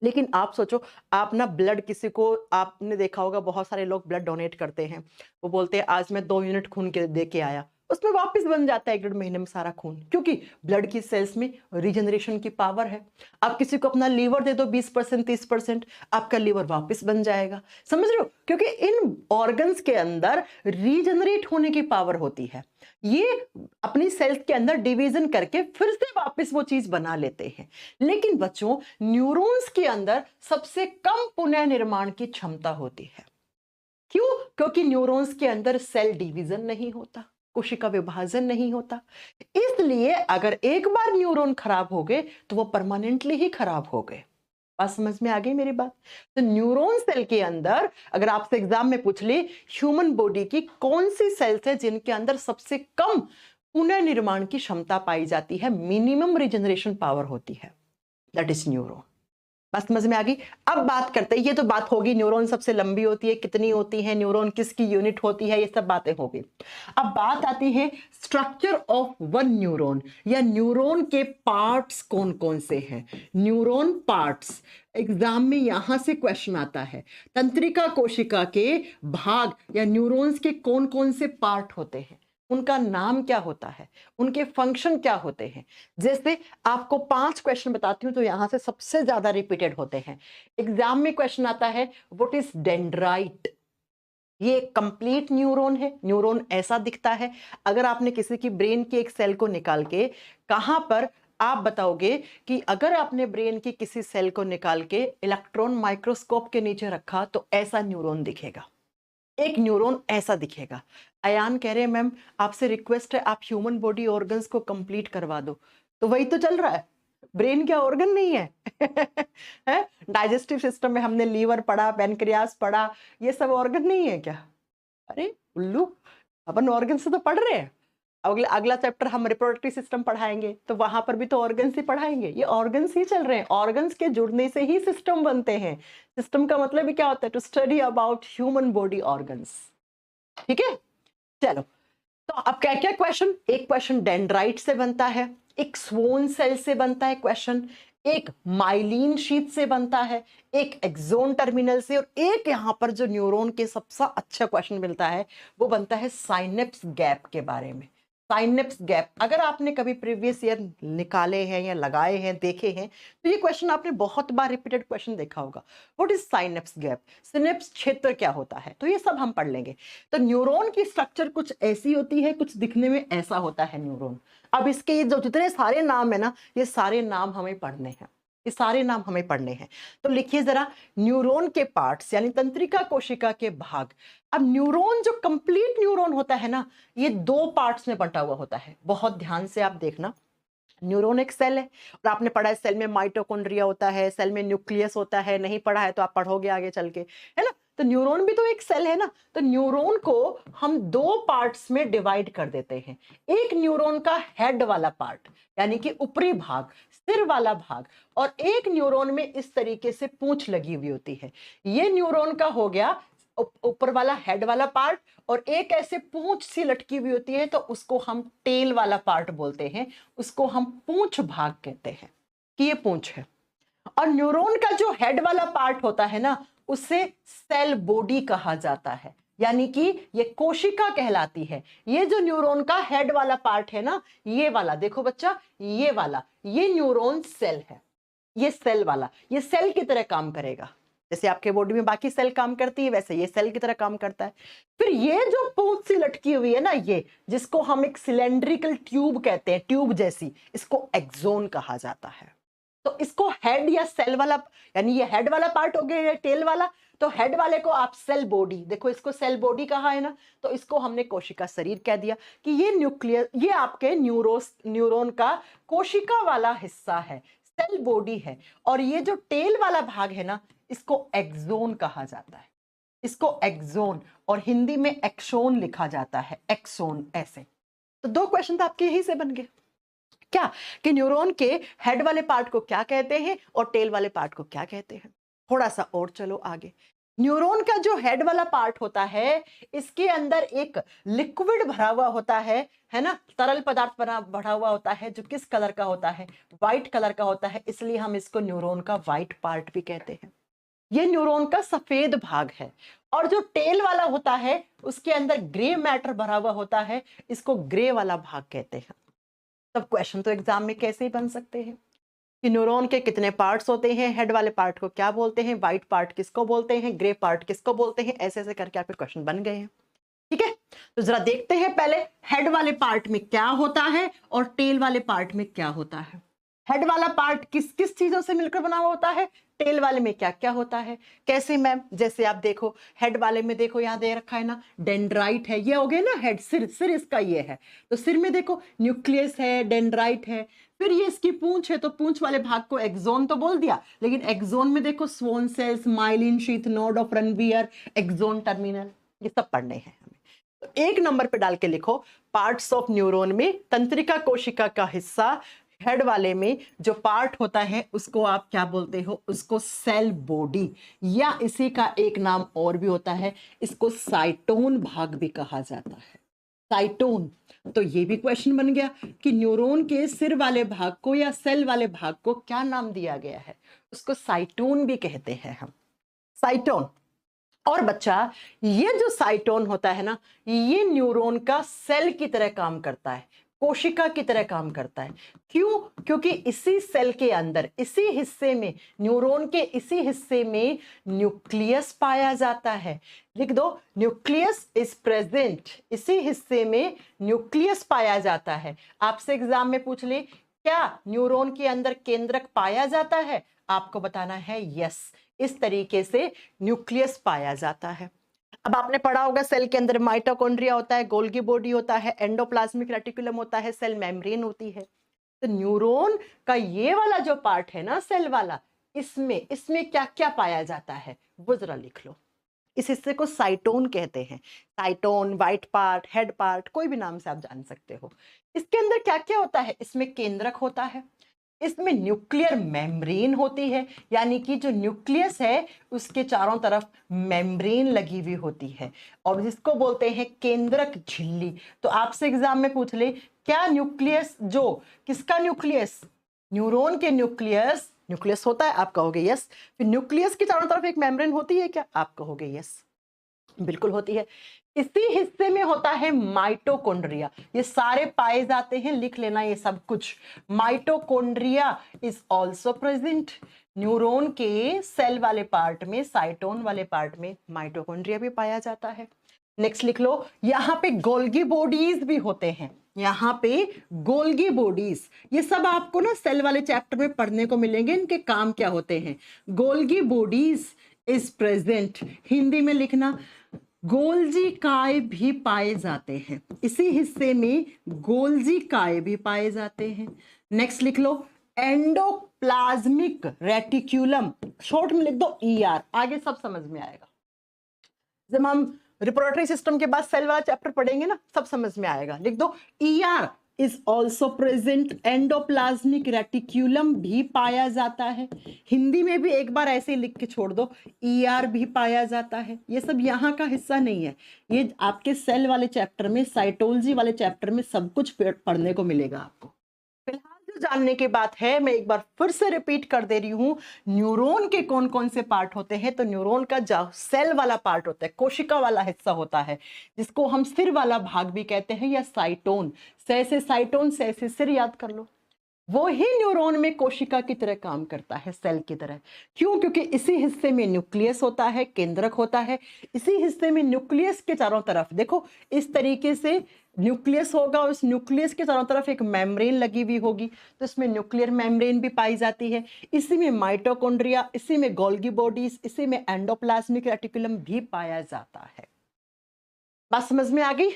लेकिन आप सोचो, आप ना ब्लड किसी को, आपने देखा होगा बहुत सारे लोग ब्लड डोनेट करते हैं, वो बोलते हैं आज मैं 2 यूनिट खून के दे के आया, उसमें वापस बन जाता है 1-1.5 महीने में सारा खून, क्योंकि ब्लड की सेल्स में रीजनरेशन की पावर है। आप किसी को अपना लीवर दे दो 20% 30%, आपका लीवर वापस बन जाएगा। समझ रहे हो? क्योंकि इन ऑर्गन्स के अंदर रीजनरेट होने की पावर होती है। ये अपनी सेल्स के अंदर डिवीजन करके फिर से वापस वो चीज बना लेते हैं। लेकिन बच्चों न्यूरॉन्स के अंदर सबसे कम पुनः निर्माण की क्षमता होती है। क्यों? क्योंकि न्यूरॉन्स के अंदर सेल डिवीजन नहीं होता, कोशिका विभाजन नहीं होता। इसलिए अगर एक बार न्यूरॉन खराब हो गए तो वो परमानेंटली ही खराब हो गए। बात समझ में आ गई मेरी बात? तो न्यूरॉन सेल के अंदर अगर आपसे एग्जाम में पूछ ले ह्यूमन बॉडी की कौन सी सेल्स है जिनके अंदर सबसे कम पुनर्निर्माण की क्षमता पाई जाती है, मिनिमम रिजनरेशन पावर होती है, दैट इज न्यूरॉन। बात समझ में आ गई? अब बात करते हैं, ये तो बात होगी न्यूरॉन सबसे लंबी होती है, कितनी होती है, न्यूरॉन किसकी यूनिट होती है, ये सब बातें होगी। अब बात आती है स्ट्रक्चर ऑफ वन न्यूरॉन, या न्यूरॉन के पार्ट्स कौन कौन से हैं। न्यूरॉन पार्ट्स एग्जाम में यहां से क्वेश्चन आता है, तंत्रिका कोशिका के भाग या न्यूरॉन्स के कौन कौन से पार्ट होते हैं, उनका नाम क्या होता है, उनके फंक्शन क्या होते हैं। जैसे आपको 5 क्वेश्चन बताती हूं तो यहां से सबसे ज्यादा रिपीटेड होते हैं। एग्जाम में क्वेश्चन आता है व्हाट इज डेंड्राइट। ये कंप्लीट न्यूरॉन है, न्यूरॉन ऐसा दिखता है। अगर आपने किसी की ब्रेन की एक सेल को निकाल के कहां पर आप बताओगे कि अगर आपने ब्रेन की किसी सेल को निकाल के इलेक्ट्रॉन माइक्रोस्कोप के नीचे रखा तो ऐसा न्यूरॉन दिखेगा, एक न्यूरॉन ऐसा दिखेगा। अयान कह रहे हैं मैम आपसे रिक्वेस्ट है आप ह्यूमन बॉडी ऑर्गन्स को कंप्लीट करवा दो, तो वही तो चल रहा है। ब्रेन क्या ऑर्गन नहीं है? है? डाइजेस्टिव सिस्टम में हमने लीवर पढ़ा, पैनक्रियास पढ़ा, ये सब ऑर्गन नहीं है क्या? अरे उल्लू, अपन ऑर्गन से तो पढ़ रहे हैं। अगला चैप्टर हम रिप्रोडक्टिव सिस्टम पढ़ाएंगे तो वहां पर भी तो ऑर्गन्स ही पढ़ाएंगे। ये ऑर्गन्स ही चल रहे हैं, ऑर्गन्स के जुड़ने से ही सिस्टम बनते हैं। सिस्टम का मतलब भी क्या होता है? To study about human body organs. ठीक है, चलो तो अब क्या क्या क्वेश्चन, एक क्वेश्चन डेंड्राइट से बनता है, एक स्वोन सेल से बनता है क्वेश्चन, एक माइलिन शीट से बनता है, एक एक्सोन टर्मिनल से, और एक यहां पर जो न्यूरॉन के सबसे अच्छा क्वेश्चन मिलता है वो बनता है साइनेप्स गैप के बारे में। साइनेप्स गैप अगर आपने कभी प्रीवियस ईयर निकाले हैं या लगाए हैं, देखे हैं, तो ये क्वेश्चन आपने बहुत बार रिपीटेड क्वेश्चन देखा होगा। What is synapse gap, synapse क्षेत्र क्या होता है, तो ये सब हम पढ़ लेंगे। तो न्यूरॉन की स्ट्रक्चर कुछ ऐसी होती है, कुछ दिखने में ऐसा होता है न्यूरॉन। अब इसके जो जितने सारे नाम है ना, ये सारे नाम हमें पढ़ने हैं, ये सारे नाम हमें पढ़ने हैं। तो लिखिए जरा, न्यूरॉन के पार्ट्स यानी तंत्रिका कोशिका के भाग। अब न्यूरॉन जो कंप्लीट न्यूरॉन होता है ना, ये 2 पार्ट्स में बंटा हुआ होता है। बहुत ध्यान से आप देखना, न्यूरॉन एक सेल है और आपने पढ़ा है सेल में माइटोकॉन्ड्रिया होता है, सेल में न्यूक्लियस होता है, नहीं पढ़ा है तो आप पढ़ोगे आगे चल के, है ना। तो न्यूरॉन भी तो एक सेल है ना। तो न्यूरॉन को हम 2 पार्ट्स में डिवाइड कर देते हैं। एक न्यूरॉन का हेड वाला पार्ट यानी कि ऊपरी भाग, सिर वाला भाग, और एक न्यूरॉन में इस तरीके से पूंछ लगी हुई होती है। ये न्यूरॉन का हो गया ऊपर वाला हेड वाला पार्ट, और एक ऐसे पूंछ सी लटकी हुई होती है तो उसको हम टेल वाला पार्ट बोलते हैं, उसको हम पूंछ भाग कहते हैं कि ये पूंछ है। और न्यूरॉन का जो हेड वाला पार्ट होता है ना, उसे सेल बॉडी कहा जाता है, यानी कि ये कोशिका कहलाती है। ये जो न्यूरॉन का हेड वाला पार्ट है ना, ये वाला देखो बच्चा, ये वाला, ये न्यूरॉन सेल है। ये सेल वाला, ये सेल की तरह काम करेगा। जैसे आपके बॉडी में बाकी सेल काम करती है, वैसे ये सेल की तरह काम करता है। फिर ये जो पूंछ सी लटकी हुई है ना, ये जिसको हम एक सिलेंड्रिकल ट्यूब कहते हैं, ट्यूब जैसी, इसको एक्सोन कहा जाता है। तो इसको हेड या सेल वाला, यानी ये हेड वाला पार्ट हो गया या टेल वाला, तो हेड वाले को आप सेल बॉडी, देखो इसको सेल बॉडी कहा है ना, तो इसको हमने कोशिका शरीर कह दिया कि ये न्यूक्लियस, ये आपके न्यूरॉन का कोशिका वाला हिस्सा है, सेल बॉडी है। और ये जो टेल वाला भाग है ना, इसको एक्सोन कहा जाता है, इसको एक्सोन, और हिंदी में एक्सोन लिखा जाता है, एक्सोन ऐसे। तो दो क्वेश्चन तो आपके यही से बन गए, क्या कि न्यूरॉन के हेड वाले पार्ट को क्या कहते हैं और टेल वाले पार्ट को क्या कहते हैं। थोड़ा सा और चलो आगे। न्यूरॉन का जो हेड वाला पार्ट होता है, इसके अंदर एक लिक्विड भरा हुआ होता है ना, तरल पदार्थ भरा हुआ होता है, जो किस कलर का होता है, व्हाइट कलर का होता है, इसलिए हम इसको न्यूरॉन का व्हाइट पार्ट भी कहते हैं। ये न्यूरॉन का सफेद भाग है। और जो टेल वाला होता है, उसके अंदर ग्रे मैटर भरा हुआ होता है, इसको ग्रे वाला भाग कहते हैं। तब क्वेश्चन तो एग्जाम में कैसे ही बन सकते हैं कि न्यूरॉन के कितने पार्ट्स होते हैं, हेड वाले पार्ट को क्या बोलते हैं, व्हाइट पार्ट किसको बोलते हैं, ग्रे पार्ट किसको बोलते हैं, ऐसे ऐसे करके आपके क्वेश्चन बन गए हैं। ठीक है, तो जरा देखते हैं पहले हेड वाले पार्ट में क्या होता है और टेल वाले पार्ट में क्या होता है। हेड वाला पार्ट किस किस चीजों से मिलकर बना हुआ होता है, टेल वाले में क्या क्या होता है। कैसे मैम, जैसे आप देखो हेड वाले में देखो यहाँ दे रखा है ना, डेंड्राइट है, ये हो गया ना हेड, सिर इसका ये है, तो सिर में देखो न्यूक्लियस है, डेंड्राइट है। फिर ये इसकी पूंछ है, तो पूंछ वाले भाग को एक्सोन तो बोल दिया, लेकिन एक्सोन में देखो Schwann cells, myelin sheath, node of Ranvier, axon terminal, ये सब पढ़ने हैं हमें। तो एक नंबर पे डाल के लिखो, पार्ट्स ऑफ न्यूरॉन में तंत्रिका कोशिका का हिस्सा, हेड वाले में जो पार्ट होता है उसको आप क्या बोलते हो, उसको सेल बॉडी, या इसी का एक नाम और भी होता है, इसको साइटोन भाग भी कहा जाता है, साइटोन। तो ये भी क्वेश्चन बन गया कि न्यूरॉन के सिर वाले भाग को या सेल वाले भाग को क्या नाम दिया गया है, उसको साइटोन भी कहते हैं हम, साइटोन। और बच्चा, ये जो साइटोन होता है ना, ये न्यूरॉन का सेल की तरह काम करता है, कोशिका की तरह काम करता है। क्यों? क्योंकि इसी सेल के अंदर, इसी हिस्से में, न्यूरॉन के इसी हिस्से में न्यूक्लियस पाया जाता है। लिख दो, न्यूक्लियस इज प्रेजेंट, इसी हिस्से में न्यूक्लियस पाया जाता है। आपसे एग्जाम में पूछ ले, क्या न्यूरॉन के अंदर केंद्रक पाया जाता है, आपको बताना है यस, इस तरीके से न्यूक्लियस पाया जाता है। अब आपने पढ़ा होगा सेल के अंदर माइटोकॉन्ड्रिया होता है, गोल्गी बॉडी होता है, एंडोप्लाज्मिक रेटिकुलम होता है, सेल मेम्ब्रेन होती है। तो न्यूरॉन का ये वाला जो पार्ट है ना, सेल वाला, इसमें क्या क्या पाया जाता है वो जरा लिख लो। इस हिस्से को साइटोन कहते हैं, साइटोन, व्हाइट पार्ट, हेड पार्ट, कोई भी नाम से आप जान सकते हो। इसके अंदर क्या क्या होता है, इसमें केंद्रक होता है, इसमें न्यूक्लियर मेम्ब्रेन होती है, यानी कि जो न्यूक्लियस है उसके चारों तरफ मेम्ब्रेन लगी हुई होती है, और जिसको बोलते हैं केंद्रक झिल्ली। तो आपसे एग्जाम में पूछ ले, क्या न्यूक्लियस, जो किसका न्यूक्लियस, न्यूरॉन के न्यूक्लियस होता है, आप कहोगे यस। फिर न्यूक्लियस के चारों तरफ एक मेम्ब्रेन होती है क्या, आप कहोगे यस, बिल्कुल होती है। इसी हिस्से में होता है माइटोकॉन्ड्रिया, ये सारे पाए जाते हैं, लिख लेना ये सब कुछ। Mitochondria is also present, neuron के सेल वाले पार्ट में, साइटोन वाले पार्ट में माइटोकॉन्ड्रिया भी पाया जाता है। नेक्स्ट लिख लो, यहाँ पे गोल्गी बॉडीज भी होते हैं, यहाँ पे गोल्गी बॉडीज, ये सब आपको ना सेल वाले चैप्टर में पढ़ने को मिलेंगे, इनके काम क्या होते हैं। Golgi bodies is present, Hindi में लिखना, गोल्जी काय भी पाए जाते हैं, इसी हिस्से में गोल्जी काय भी पाए जाते हैं। नेक्स्ट लिख लो, एंडोप्लाज्मिक रेटिक्यूलम, शॉर्ट में लिख दो ER, आगे सब समझ में आएगा। जब हम रिप्रोडक्टरी सिस्टम के बाद सेल वाला चैप्टर पढ़ेंगे ना, सब समझ में आएगा। लिख दो, ER is also present, endoplasmic reticulum भी पाया जाता है। हिंदी में भी एक बार ऐसे ही लिख के छोड़ दो, ER भी पाया जाता है। ये सब यहाँ का हिस्सा नहीं है, ये आपके सेल वाले चैप्टर में, साइटोलॉजी वाले चैप्टर में सब कुछ पढ़ने को मिलेगा आपको। फिलहाल जो जानने की बात है, मैं एक बार फिर से रिपीट कर दे रही हूँ, न्यूरॉन के कौन कौन से पार्ट होते हैं। तो न्यूरॉन का जो सेल वाला पार्ट होता है, कोशिका वाला हिस्सा होता है, जिसको हम सिर वाला भाग भी कहते हैं, या साइटोन, से साइटोन, से सिर याद कर लो। वो ही न्यूरॉन में कोशिका की तरह काम करता है, सेल की तरह। क्यों? क्योंकि इसी हिस्से में न्यूक्लियस होता है, केंद्रक होता है। इसी हिस्से में न्यूक्लियस के चारों तरफ देखो इस तरीके से न्यूक्लियस होगा, और उस न्यूक्लियस के चारों तरफ एक मेम्ब्रेन लगी हुई होगी, तो इसमें न्यूक्लियर मेम्ब्रेन भी पाई जाती है। इसी में माइटोकॉन्ड्रिया, इसी में गोल्गी बॉडीज, इसी में एंडोप्लाज्मिक रेटिकुलम भी पाया जाता है। बात समझ में आ गई?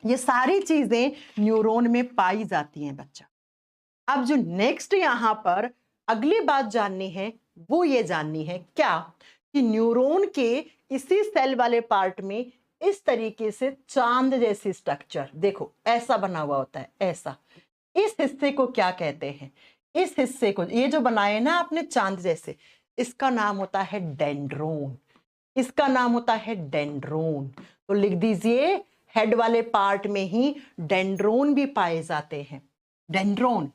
ये सारी चीजें न्यूरॉन में पाई जाती हैं बच्चा। अब जो नेक्स्ट यहां पर अगली बात जाननी है वो ये जाननी है क्या, कि न्यूरॉन के इसी सेल वाले पार्ट में इस तरीके से चांद जैसी स्ट्रक्चर देखो ऐसा बना हुआ होता है, ऐसा। इस हिस्से को क्या कहते हैं? इस हिस्से को, ये जो बनाए ना आपने चांद जैसे, इसका नाम होता है डेंड्रोन। इसका नाम होता है डेंड्रोन। तो लिख दीजिए हेड वाले पार्ट में ही डेंड्रोन भी पाए जाते हैं, डेंड्रोन।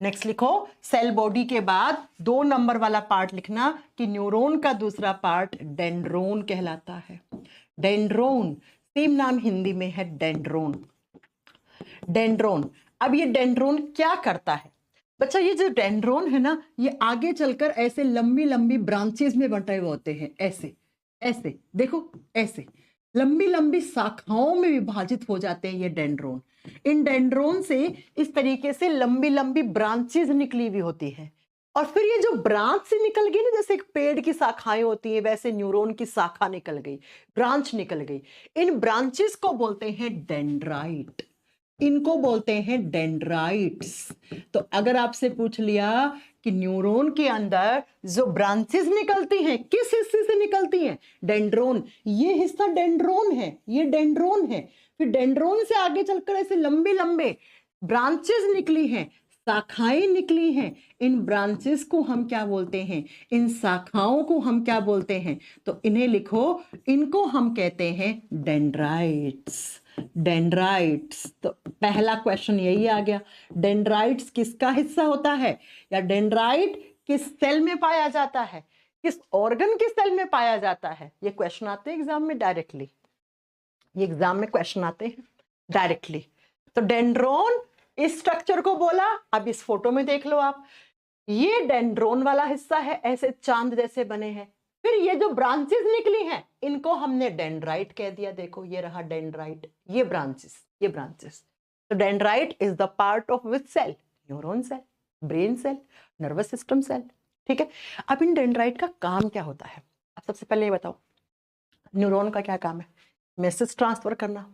नेक्स्ट लिखो, सेल बॉडी के बाद 2 नंबर वाला पार्ट लिखना कि न्यूरॉन का दूसरा पार्ट डेंड्रोन कहलाता है। डेंड्रोन, सेम नाम हिंदी में है डेंड्रोन। डेंड्रोन, अब ये डेंड्रोन क्या करता है बच्चा? ये जो डेंड्रोन है ना, ये आगे चलकर ऐसे लंबी लंबी ब्रांचेस में बंटे हुए होते हैं, ऐसे ऐसे देखो, ऐसे लंबी लंबी शाखाओं में विभाजित हो जाते हैं ये डेंड्रोन। इन डेंड्रोन से इस तरीके से लंबी लंबी ब्रांचेस निकली हुई होती है, और फिर ये जो ब्रांच से निकल गई ना, जैसे एक पेड़ की शाखाएं होती है वैसे न्यूरॉन की शाखा निकल गई, ब्रांच निकल गई। इन ब्रांचेस को बोलते हैं डेंड्राइट, इनको बोलते हैं डेंड्राइट्स। तो अगर आपसे पूछ लिया कि न्यूरॉन के अंदर जो ब्रांचेस निकलती हैं किस हिस्से से निकलती हैं? डेंड्रोन। ये हिस्सा डेंड्रोन है, ये डेंड्रोन है। फिर डेंड्रोन से आगे चलकर ऐसे लंबे लंबे ब्रांचेस निकली हैं, शाखाएं निकली हैं। इन ब्रांचेस को हम क्या बोलते हैं? इन शाखाओं को हम क्या बोलते हैं? तो इन्हें लिखो, इनको हम कहते हैं डेंड्राइट्स। डेंड्राइट्स। तो पहला क्वेश्चन यही आ गया, डेंड्राइट्स किसका हिस्सा होता है, या डेंड्राइट किस सेल में पाया जाता है, किस ऑर्गन के सेल में पाया जाता है? ये क्वेश्चन आते हैं एग्जाम में डायरेक्टली, ये एग्जाम में क्वेश्चन आते हैं डायरेक्टली। तो डेंड्रोन इस स्ट्रक्चर को बोला, अब इस फोटो में देख लो आप, ये डेंड्रोन वाला हिस्सा है, ऐसे चांद जैसे बने हैं। फिर ये जो ब्रांचेस निकली हैं इनको हमने डेंड्राइट कह दिया। देखो ये रहा डेंड्राइट, ये ब्रांचेस, ये ब्रांचेस। तो dendrite is the part of which cell? Neuron cell, brain cell, nervous system cell. ठीक है, अब इन डेंड्राइट का काम क्या होता है? अब सबसे पहले ये बताओ, न्यूरॉन का क्या काम है? मैसेज ट्रांसफर करना।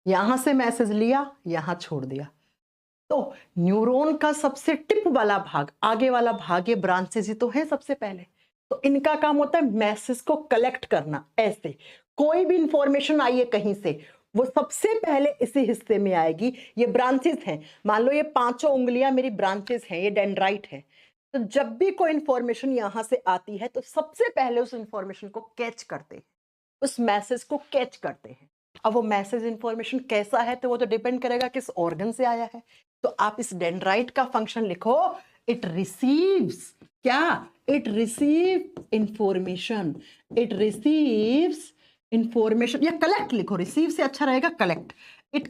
यहां से मैसेज लिया, यहां छोड़ दिया। तो न्यूरॉन का सबसे टिप वाला भाग, आगे वाला भाग, ये ब्रांचेस ही तो है सबसे पहले। तो इनका काम होता है मैसेज को कलेक्ट करना। ऐसे कोई भी इंफॉर्मेशन आई है कहीं से, वो सबसे पहले इसी हिस्से में आएगी। ये ब्रांचेस हैं, मान लो ये 5 उंगलियां मेरी ब्रांचेस हैं, ये डेंड्राइट है। तो जब भी कोई इंफॉर्मेशन यहां से आती है तो सबसे पहले उस इंफॉर्मेशन को कैच करते हैं, उस मैसेज को कैच करते हैं। अब वो मैसेज इंफॉर्मेशन कैसा है तो वो तो डिपेंड करेगा किस ऑर्गन से आया है। तो आप इस डेंड्राइट का फंक्शन लिखो, इट रिसीव्स क्या? It receive information, it receives information, या कलेक्ट लिखो, रिसीव से अच्छा रहेगा collect. It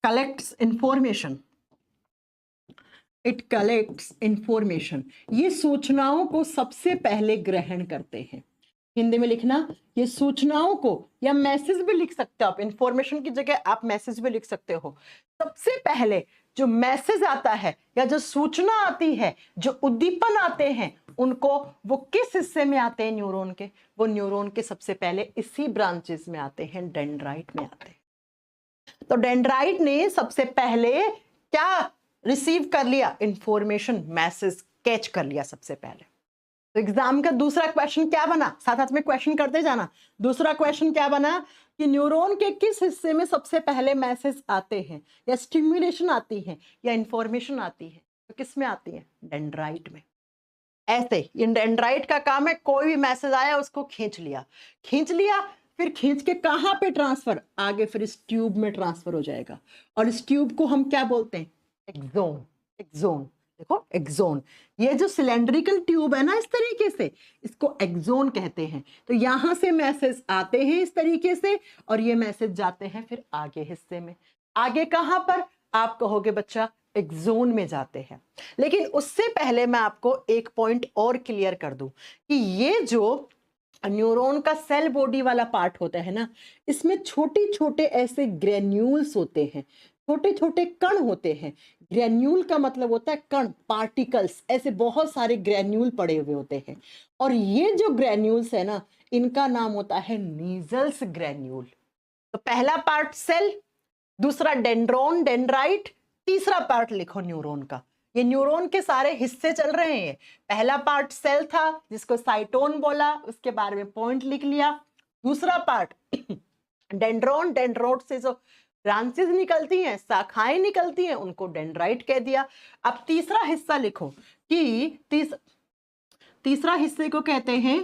collects information, it collects information. ये सूचनाओं को सबसे पहले ग्रहण करते हैं। हिंदी में लिखना, ये सूचनाओं को, या मैसेज भी लिख सकते हो आप, इंफॉर्मेशन की जगह आप मैसेज भी लिख सकते हो। सबसे पहले जो मैसेज आता है या जो सूचना आती है, जो उद्दीपन आते हैं, उनको वो किस हिस्से में आते हैं न्यूरॉन के? वो न्यूरॉन के सबसे पहले इसी ब्रांचेस में आते हैं, डेंड्राइट में आते हैं। तो डेंड्राइट ने सबसे पहले क्या रिसीव कर लिया? इंफॉर्मेशन, मैसेज कैच कर लिया सबसे पहले। तो एग्जाम का दूसरा क्वेश्चन क्या बना? साथ साथ में क्वेश्चन करते जाना। दूसरा क्वेश्चन क्या बना कि न्यूरॉन के किस हिस्से में सबसे पहले मैसेज आते हैं, या स्टिम्युलेशन आती है, या इंफॉर्मेशन आती है? तो किस में आती है? डेंड्राइट में। ऐसे इन डेंड्राइट का काम है, कोई भी मैसेज आया उसको खींच लिया, फिर खींच के कहां पे ट्रांसफर? आगे फिर इस ट्यूब में ट्रांसफर हो जाएगा। और इस ट्यूब को हम क्या बोलते हैं? एक्सोन। एक्सोन देखो एक्सोन, ये जो सिलेंड्रिकल ट्यूब है ना इस तरीके से, इसको एक्सोन कहते हैं। तो यहां से मैसेज आते हैं इस तरीके से और ये मैसेज जाते हैं फिर आगे हिस्से में। आगे कहां पर? आप कहोगे बच्चा एक्सोन में जाते हैं। लेकिन उससे पहले मैं आपको एक पॉइंट और क्लियर कर दूं कि ये जो न्यूरॉन का सेल बॉडी वाला पार्ट होता है ना, इसमें छोटे छोटे ऐसे ग्रेन्यूल्स होते हैं, छोटे छोटे कण होते हैं। ग्रेन्यूल का मतलब होता है कण, पार्टिकल्स, ऐसे बहुत सारे ग्रेन्यूल पड़े हुए होते हैं। और ये जो ग्रेन्यूल्स है ना, इनका नाम होता है नीजल्स ग्रेन्यूल। तो पहला पार्ट सेल, दूसरा डेंड्रॉन डेंड्राइट, तीसरा पार्ट लिखो न्यूरॉन का। ये न्यूरॉन के सारे हिस्से चल रहे हैं। पहला पार्ट सेल था जिसको साइटोन बोला, उसके बारे में पॉइंट लिख लिया। दूसरा पार्ट डेंड्रॉन, डेंड्रोट से जो ब्रांचेस निकलती हैं, शाखाएं निकलती हैं, उनको डेंड्राइट कह दिया। अब तीसरा हिस्सा लिखो कि तीसरा हिस्से को कहते हैं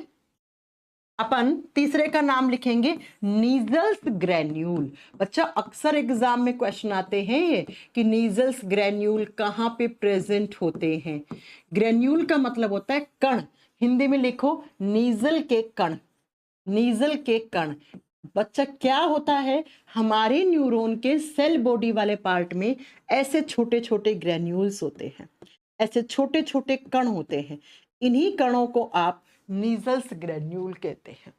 अपन, तीसरे का नाम लिखेंगे नीजल्स ग्रेन्यूल। बच्चा अक्सर एग्जाम में क्वेश्चन आते हैं ये कि नीजल्स ग्रेन्यूल कहाँ पे प्रेजेंट होते हैं। ग्रेन्यूल का मतलब होता है कण, हिंदी में लिखो नीजल के कण, नीजल के कण। बच्चा क्या होता है, हमारे न्यूरॉन के सेल बॉडी वाले पार्ट में ऐसे छोटे छोटे ग्रेन्यूल्स होते हैं, ऐसे छोटे छोटे कण होते हैं। इन्हीं कणों को आप नीजल्स ग्रेन्यूल कहते हैं।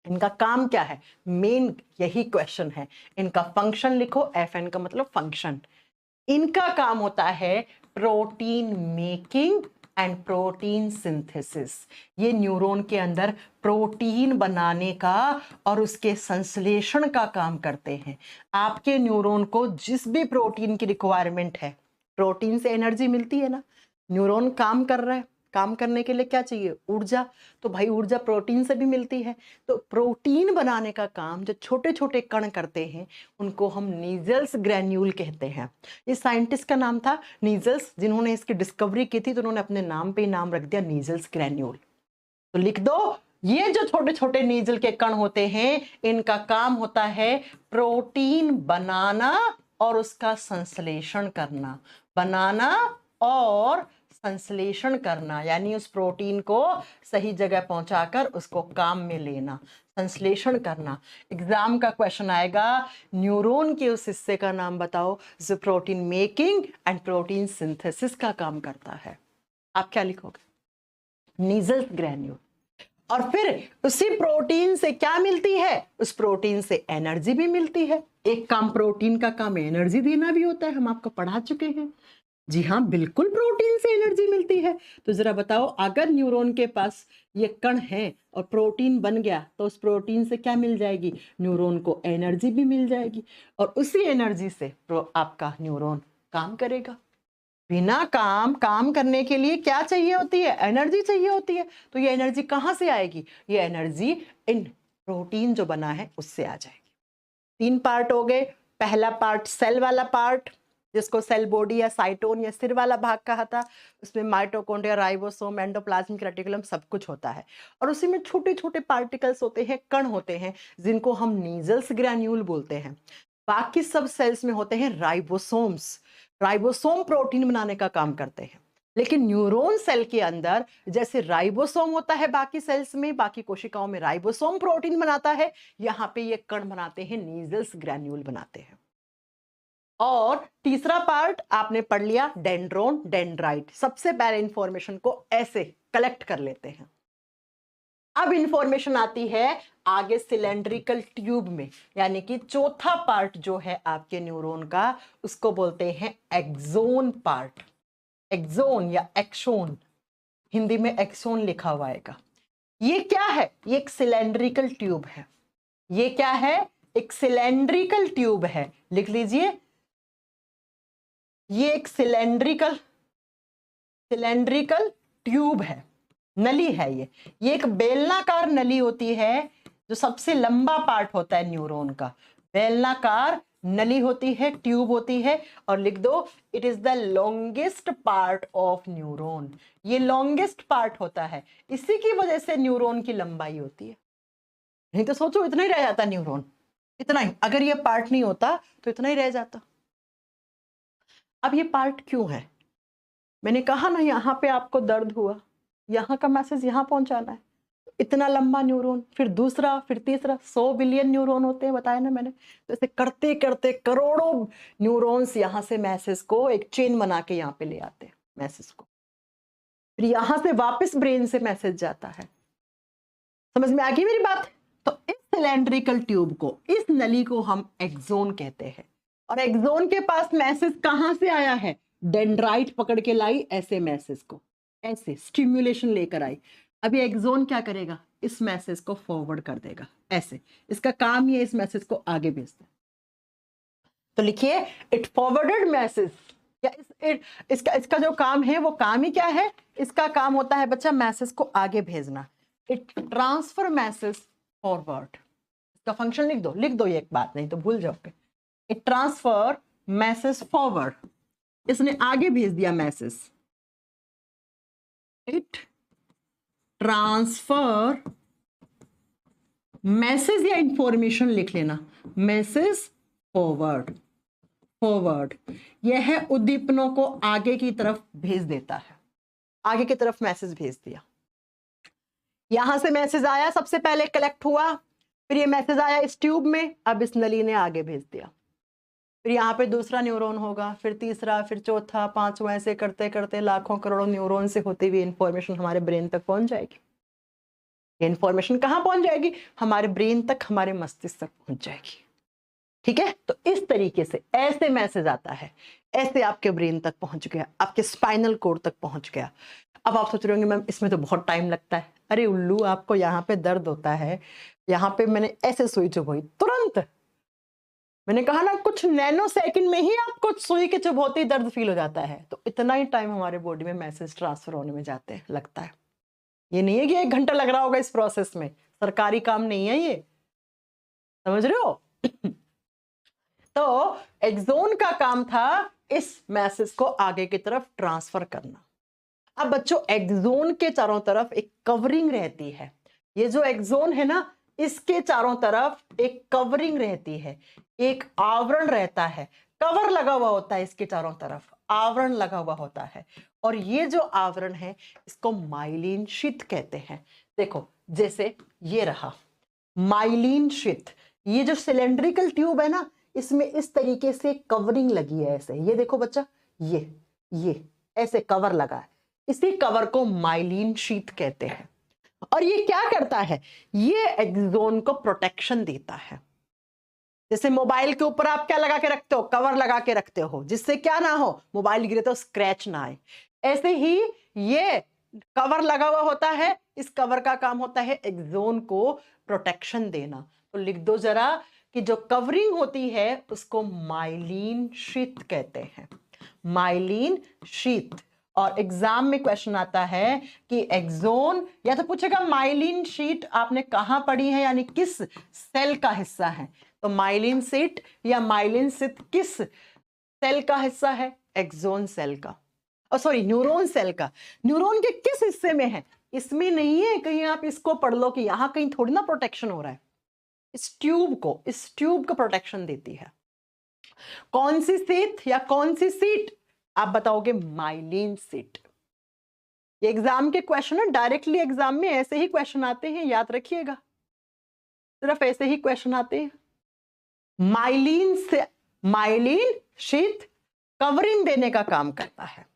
इनका काम क्या है, मेन यही क्वेश्चन है। इनका फंक्शन लिखो, FN का मतलब फंक्शन। इनका काम होता है protein making and protein synthesis. ये न्यूरॉन के अंदर प्रोटीन बनाने का और उसके संश्लेषण का काम करते हैं। आपके न्यूरॉन को जिस भी प्रोटीन की रिक्वायरमेंट है, प्रोटीन से एनर्जी मिलती है ना, न्यूरॉन काम कर रहा है, काम करने के लिए क्या चाहिए, ऊर्जा। तो भाई ऊर्जा प्रोटीन से भी मिलती है। तो प्रोटीन बनाने का काम जो छोटे छोटे कण करते हैं उनको हम नीजल्स ग्रेन्यूल कहते हैं। ये साइंटिस्ट का नाम था नीजल्स, जिन्होंने इसकी डिस्कवरी की थी तो उन्होंने अपने नाम पे ही नाम रख दिया नीजल्स ग्रेन्यूल। तो लिख दो, ये जो छोटे छोटे नीजल के कण होते हैं इनका काम होता है प्रोटीन बनाना और उसका संश्लेषण करना। बनाना और संश्लेषण करना यानी उस प्रोटीन को सही जगह पहुंचाकर उसको काम में लेना, संश्लेषण करना। एग्जाम का क्वेश्चन आएगा, न्यूरॉन के उस हिस्से का नाम बताओ जो protein making and protein synthesis का काम करता है। आप क्या लिखोगे, नीजल्स ग्रेन्यूल। और फिर उसी प्रोटीन से क्या मिलती है, उस प्रोटीन से एनर्जी भी मिलती है। एक काम प्रोटीन का काम एनर्जी देना भी होता है, हम आपको पढ़ा चुके हैं। जी हाँ, बिल्कुल प्रोटीन से एनर्जी मिलती है। तो जरा बताओ, अगर न्यूरॉन के पास ये कण है और प्रोटीन बन गया तो उस प्रोटीन से क्या मिल जाएगी, न्यूरॉन को एनर्जी भी मिल जाएगी और उसी एनर्जी से आपका न्यूरॉन काम करेगा। बिना काम करने के लिए क्या चाहिए होती है, एनर्जी चाहिए होती है। तो ये एनर्जी कहाँ से आएगी, ये एनर्जी इन प्रोटीन जो बना है उससे आ जाएगी। 3 पार्ट हो गए। पहला पार्ट सेल वाला पार्ट जिसको सेल बॉडी या साइटोन या सिर वाला भाग कहा था, उसमें माइटोकॉन्ड्रिया, राइबोसोम, एंडोप्लाज्मिक रेटिकुलम सब कुछ होता है और उसी में छोटे छोटे पार्टिकल्स होते हैं, कण होते हैं, जिनको हम नीजल्स ग्रैन्यूल बोलते हैं। बाकी सब सेल्स में होते हैं राइबोसोम्स। राइबोसोम प्रोटीन बनाने का काम करते हैं। लेकिन न्यूरॉन सेल के अंदर जैसे राइबोसोम होता है बाकी सेल्स में, बाकी कोशिकाओं में राइबोसोम प्रोटीन बनाता है, यहाँ पे ये कण बनाते हैं, नीजल्स ग्रैन्यूल बनाते हैं। और तीसरा पार्ट आपने पढ़ लिया डेंड्रोन डेंड्राइट। सबसे पहले इंफॉर्मेशन को ऐसे कलेक्ट कर लेते हैं। अब इंफॉर्मेशन आती है आगे सिलेंड्रिकल ट्यूब में, यानी कि चौथा पार्ट जो है आपके न्यूरॉन का, उसको बोलते हैं एक्सोन पार्ट। एक्सोन या एक्सोन, हिंदी में एक्सोन लिखा हुआ आएगा। ये क्या है, ये एक सिलेंड्रिकल ट्यूब है। ये क्या है, एक सिलेंड्रिकल ट्यूब है, लिख लीजिए। ये एक सिलेंड्रिकल ट्यूब है, नली है। ये एक बेलनाकार नली होती है, जो सबसे लंबा पार्ट होता है न्यूरॉन का। बेलनाकार नली होती है, ट्यूब होती है। और लिख दो, it is the longest part of neuron. ये लॉन्गेस्ट पार्ट होता है, इसी की वजह से न्यूरॉन की लंबाई होती है। नहीं तो सोचो इतना ही रह जाता न्यूरॉन, इतना ही। अगर ये पार्ट नहीं होता तो इतना ही रह जाता। अब ये पार्ट क्यों है, मैंने कहा ना यहाँ पे आपको दर्द हुआ, यहाँ का मैसेज यहाँ पहुंचाना है। इतना लंबा न्यूरॉन, फिर दूसरा, फिर तीसरा, 100 बिलियन न्यूरॉन होते हैं, बताया ना मैंने। तो ऐसे करते करते करोड़ों न्यूरॉन्स यहाँ से मैसेज को एक चेन बना के यहाँ पे ले आते हैं मैसेज को, फिर यहाँ से वापस ब्रेन से मैसेज जाता है। समझ में आ गई मेरी बात? तो इस सिलेंड्रिकल ट्यूब को, इस नली को हम एक्सोन कहते हैं। और एक्सोन के पास मैसेज कहां से आया है? डेंड्राइट पकड़ के लाई ऐसे मैसेज को, ऐसे स्टिम्युलेशन लेकर आई। अभी एक्सोन क्या करेगा? इस मैसेज को फॉरवर्ड कर देगा ऐसे। इसका काम ये इस मैसेज को आगे भेजना। तो लिखिए, इट फॉरवर्डेड मैसेज, या इसका जो काम है वो काम ही क्या है? इसका काम होता है बच्चा मैसेज को आगे भेजना। It transfer message forward. इसका फंक्शन लिख दो ये एक बात, नहीं तो भूल जाओगे। इट ट्रांसफर मैसेज फॉरवर्ड, इसने आगे भेज दिया मैसेज। इट ट्रांसफर मैसेज या इंफॉर्मेशन लिख लेना, मैसेज फॉरवर्ड। फॉरवर्ड यह उद्दीपनों को आगे की तरफ भेज देता है। आगे की तरफ मैसेज भेज दिया। यहां से मैसेज आया, सबसे पहले कलेक्ट हुआ, फिर ये मैसेज आया इस ट्यूब में, अब इस नली ने आगे भेज दिया। फिर यहाँ पे दूसरा न्यूरॉन होगा, फिर तीसरा, फिर चौथा, पांचवा, ऐसे करते करते लाखों करोड़ों न्यूरॉन से होती हुई इंफॉर्मेशन हमारे ब्रेन तक पहुंच जाएगी। ये इंफॉर्मेशन कहाँ पहुंच जाएगी? हमारे ब्रेन तक, हमारे मस्तिष्क तक पहुंच जाएगी। ठीक है, तो इस तरीके से ऐसे मैसेज आता है, ऐसे आपके ब्रेन तक पहुंच गया, आपके स्पाइनल कोड तक पहुंच गया। अब आप सोच रहे होंगे मैम इसमें तो बहुत टाइम लगता है। अरे उल्लू, आपको यहाँ पे दर्द होता है, यहाँ पे मैंने ऐसे सुई चुभोई, तुरंत मैंने कहा ना कुछ नैनो सेकंड में ही आपको सुई के चुभोते ही दर्द फील हो जाता है। तो इतना ही टाइम हमारे बॉडी में मैसेज ट्रांसफर होने में लगता है। ये नहीं है कि 1 घंटा लग रहा होगा इस प्रोसेस में, सरकारी काम नहीं है ये, समझ रहे हो? तो एक्सोन का काम था इस मैसेज को आगे की तरफ ट्रांसफर करना। अब बच्चों, एक्सोन के चारों तरफ एक कवरिंग रहती है। ये जो एक्सोन है ना, इसके चारों तरफ एक कवरिंग रहती है, एक आवरण रहता है। कवर लगा हुआ होता है इसके चारों तरफ, आवरण लगा हुआ होता है। और ये जो आवरण है इसको माइलिन शीथ कहते हैं। देखो, जैसे ये रहा माइलिन शीथ। ये जो सिलेंड्रिकल ट्यूब है ना, इसमें इस तरीके से कवरिंग लगी है ऐसे। ये देखो बच्चा, ये ऐसे कवर लगा है, इसी कवर को माइलिन शीथ कहते हैं। और ये क्या करता है? ये एक्सोन को प्रोटेक्शन देता है। जैसे मोबाइल के ऊपर आप क्या लगा के रखते हो? कवर लगा के रखते हो, जिससे क्या ना हो, मोबाइल गिरे तो स्क्रैच ना आए। ऐसे ही ये कवर लगा हुआ होता है, इस कवर का काम होता है एक्सोन को प्रोटेक्शन देना। तो लिख दो जरा कि जो कवरिंग होती है उसको माइलिन शीथ कहते हैं, माइलिन शीथ। और एग्जाम में क्वेश्चन आता है कि एक्सोन, या तो पूछेगा माइलिन शीथ आपने कहां पढ़ी है, यानी किस सेल का हिस्सा है। तो माइलिन शीथ या माइलिन शीथ किस सेल का हिस्सा है? एक्सोन सेल का, सॉरी न्यूरॉन सेल का। न्यूरॉन के किस हिस्से में है? इसमें नहीं है, कहीं आप इसको पढ़ लो कि यहां कहीं थोड़ी ना प्रोटेक्शन हो रहा है। इस ट्यूब को प्रोटेक्शन देती है। कौन सी शीथ या कौन सी सीट? आप बताओगे माइलिन शीथ। ये एग्जाम के क्वेश्चन है, डायरेक्टली एग्जाम में ऐसे ही क्वेश्चन आते हैं, याद रखिएगा, सिर्फ ऐसे ही क्वेश्चन आते हैं। माइलिन शीथ कवरिंग देने का काम करता है।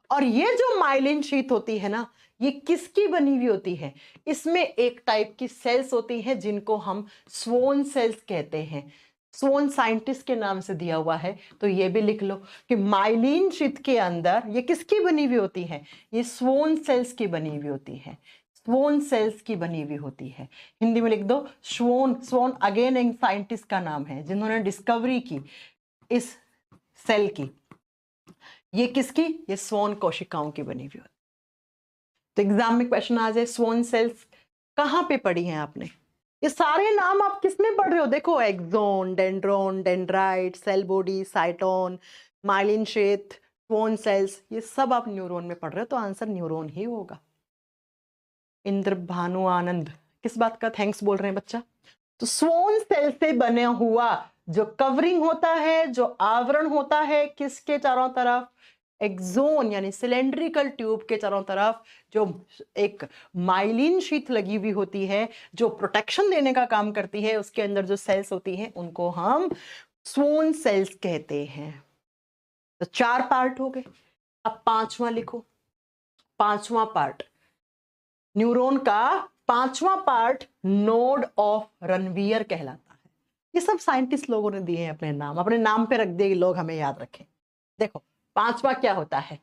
और ये जो माइलिन शीथ होती है ना, ये किसकी बनी हुई होती है? इसमें एक टाइप की सेल्स होती हैं जिनको हम स्वोन सेल्स कहते हैं। स्वोन साइंटिस्ट के नाम से दिया हुआ है, तो ये भी लिख लो कि माइलिन शीथ के अंदर ये किसकी बनी हुई होती है? ये स्वोन सेल्स की बनी हुई होती है, स्वोन सेल्स की बनी हुई होती है। हिंदी में लिख दो स्वोन अगेन एक साइंटिस्ट का नाम है जिन्होंने डिस्कवरी की इस सेल की। ये किसकी? ये स्वोन कोशिकाओं की बनी हुई होती है। तो एग्जाम में क्वेश्चन आ जाए, स्वोन सेल्स कहां पे पढ़ी हैं आपने? ये सारे नाम आप किसमें पढ़ रहे हो? देखो, axon, dendron, dendrite, cell body, cyton, myelin sheath, Schwann cells, ये सब आप न्यूरॉन में पढ़ रहे हो, तो आंसर न्यूरॉन ही होगा। इंद्र भानु आनंद किस बात का थैंक्स बोल रहे हैं बच्चा? तो स्वोन सेल से बने हुआ जो कवरिंग होता है, जो आवरण होता है, किसके चारों तरफ? एक्सोन यानी सिलेंड्रिकल ट्यूब के चारों तरफ जो एक माइलिन शीट लगी हुई होती है जो प्रोटेक्शन देने का काम करती है, उसके अंदर जो सेल्स होती हैं उनको हम स्वोन सेल्स कहते हैं। तो 4 पार्ट हो गए। अब 5वां लिखो। 5वां पार्ट, न्यूरॉन का 5वां पार्ट नोड ऑफ रनवियर कहलाता है। ये सब साइंटिस्ट लोगों ने दिए हैं अपने नाम पे रख दिए, लोग हमें याद रखें। देखो 5वां क्या होता है,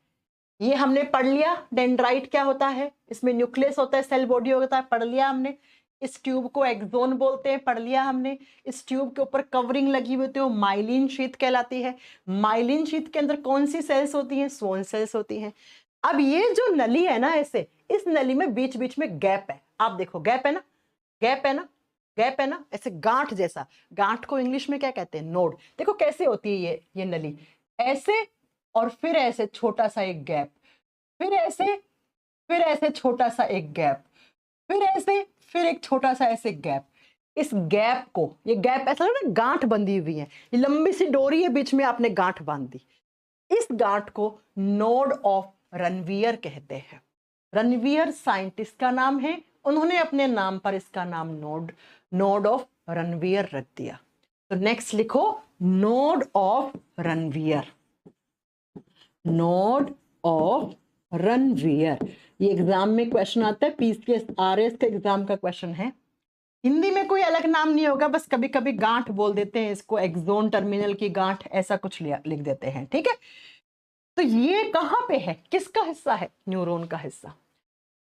ये हमने पढ़ लिया। डेंड्राइट क्या होता है, इसमें न्यूक्लियस होता है, सेल बॉडी होता है, पढ़ लिया हमने। इस ट्यूब को एक्सोन बोलते हैं, पढ़ लिया हमने। इस ट्यूब के ऊपर कवरिंग लगी हुई होती है, वो माइलिन शीट कहलाती है। माइलिन शीट के अंदर कौन सी सेल्स होती हैं, स्वोन सेल्स होती हैं। अब ये जो नली है ना, ऐसे इस नली में बीच बीच में गैप है। आप देखो गैप है ना, गैप है ना, गैप है ना, ऐसे गांठ जैसा। गांठ को इंग्लिश में क्या कहते हैं, नोड। देखो कैसे होती है ये नली, ऐसे और फिर ऐसे छोटा सा एक गैप, फिर ऐसे छोटा सा एक गैप, फिर ऐसे, फिर एक छोटा सा ऐसे गैप। इस गैप को, ये गैप ऐसा ना गांठ बंधी हुई है, ये लंबी सी डोरी है, बीच में आपने गांठ बांध दी। इस गांठ को नोड ऑफ रनवियर कहते हैं। रनवियर साइंटिस्ट का नाम है, उन्होंने अपने नाम पर इसका नाम नोड ऑफ रनवियर रख दिया। तो नेक्स्ट लिखो नोड ऑफ रनवियर, नोड ऑफ रनवियर। ये एग्जाम में क्वेश्चन आता है, पीसीएस आरएस का एग्जाम का क्वेश्चन है। हिंदी में कोई अलग नाम नहीं होगा, बस कभी कभी गांठ बोल देते हैं इसको, एक्सोन टर्मिनल की गांठ, ऐसा कुछ लिख देते हैं, ठीक है। तो ये कहां पे है, किसका हिस्सा है, न्यूरॉन का हिस्सा।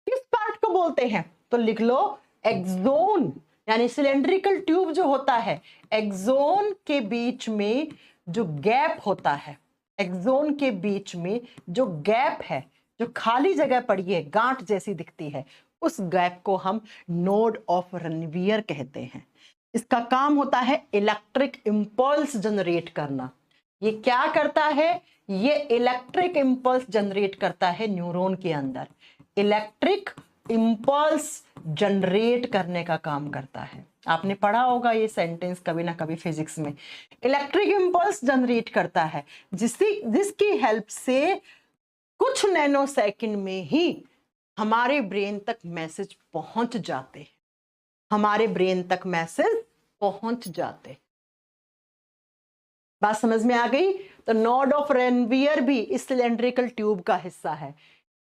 किस पार्ट को बोलते हैं, तो लिख लो एक्सोन, यानी सिलेंड्रिकल ट्यूब जो होता है, एक्सोन के बीच में जो गैप होता है, एक्सोन के बीच में जो गैप है, जो खाली जगह पड़ी है, गांठ जैसी दिखती है, उस गैप को हम नोड ऑफ रनवियर कहते हैं। इसका काम होता है इलेक्ट्रिक इंपल्स जनरेट करना। ये क्या करता है, ये इलेक्ट्रिक इंपल्स जनरेट करता है न्यूरॉन के अंदर, इलेक्ट्रिक इंपल्स जनरेट करने का काम करता है। आपने पढ़ा होगा ये सेंटेंस कभी ना कभी फिजिक्स में। इलेक्ट्रिक इंपल्स जनरेट करता है जिसकी हेल्प से कुछ नैनो सेकंड में ही हमारे ब्रेन तक मैसेज पहुंच जाते हैं, हमारे ब्रेन तक मैसेज पहुंच जाते। बात समझ में आ गई। तो नोड ऑफ रनवियर भी इस सिलेंड्रिकल ट्यूब का हिस्सा है।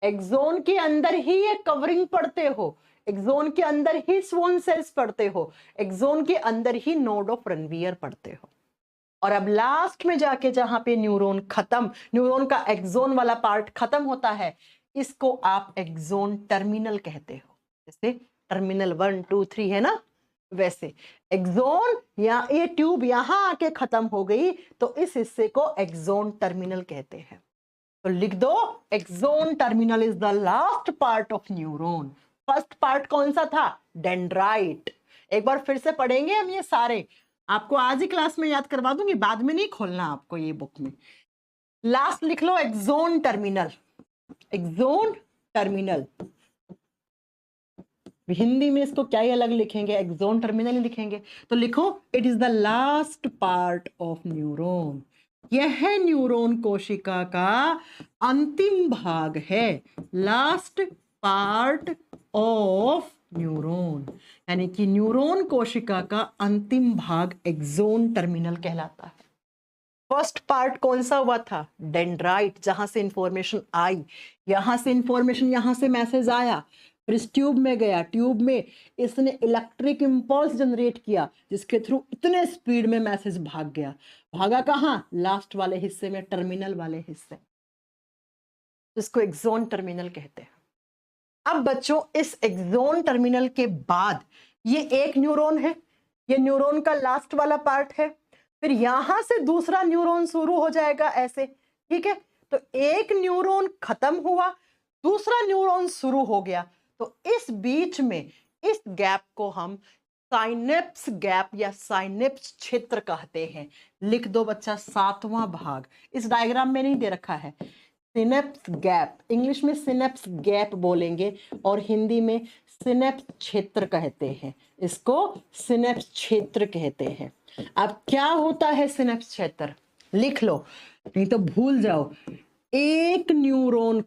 एक्सोन के अंदर ही ये कवरिंग पढ़ते हो, एक्सोन के अंदर ही स्वोन सेल्स पढ़ते हो, एक्सोन के अंदर ही नोड ऑफ रनवियर पढ़ते हो। और अब लास्ट में जाके जहां पे न्यूरॉन खत्म, न्यूरॉन का एक्सोन वाला पार्ट खत्म होता है, इसको आप एक्सोन टर्मिनल कहते हो। जैसे टर्मिनल 1 2 3 है ना, वैसे एक्सोन या ये ट्यूब यहां आके खत्म हो गई तो इस हिस्से को एक्सोन टर्मिनल कहते हैं। तो लिख दो axon terminal is the last part of neuron. First part कौन सा था, डेंड्राइट। एक बार फिर से पढ़ेंगे हम ये सारे, आपको आज ही क्लास में याद करवा दूंगी, बाद में नहीं खोलना आपको ये बुक में। लास्ट लिख लो axon terminal, axon terminal. Hindi में इसको क्या ही अलग लिखेंगे, एक्सोन टर्मिनल ही लिखेंगे। तो लिखो it is the last part of neuron. यह न्यूरॉन कोशिका का अंतिम भाग है, लास्ट पार्ट ऑफ न्यूरॉन, यानी कि न्यूरॉन कोशिका का अंतिम भाग एक्सोन टर्मिनल कहलाता है। फर्स्ट पार्ट कौन सा हुआ था, डेंड्राइट, जहां से इंफॉर्मेशन आई, यहां से इंफॉर्मेशन, यहां से मैसेज आया, फिर इस ट्यूब में गया, ट्यूब में इसने इलेक्ट्रिक इंपल्स जनरेट किया जिसके थ्रू इतने स्पीड में मैसेज भाग गया। भागा कहां, लास्ट वाले हिस्से में, टर्मिनल वाले हिस्से, जिसको एक्सोन टर्मिनल कहते हैं। अब बच्चों इस एक्सोन टर्मिनल के बाद ये एक न्यूरॉन है, ये न्यूरॉन का लास्ट वाला पार्ट है, फिर यहां से दूसरा न्यूरॉन शुरू हो जाएगा ऐसे, ठीक है। तो एक न्यूरॉन खत्म हुआ, दूसरा न्यूरॉन शुरू हो गया, तो इस बीच में इस गैप को हम साइनेप्स गैप या साइनेप्स क्षेत्र कहते हैं। लिख दो बच्चा 7वां भाग, इस डायग्राम में नहीं दे रखा है। सिनेप्स गैप, इंग्लिश में सिनेप्स गैप बोलेंगे और हिंदी में सिनेप्स क्षेत्र कहते हैं, इसको सिनेप्स क्षेत्र कहते हैं। अब क्या होता है सिनेप्स क्षेत्र, लिख लो नहीं तो भूल जाओ। एक न्यूरॉन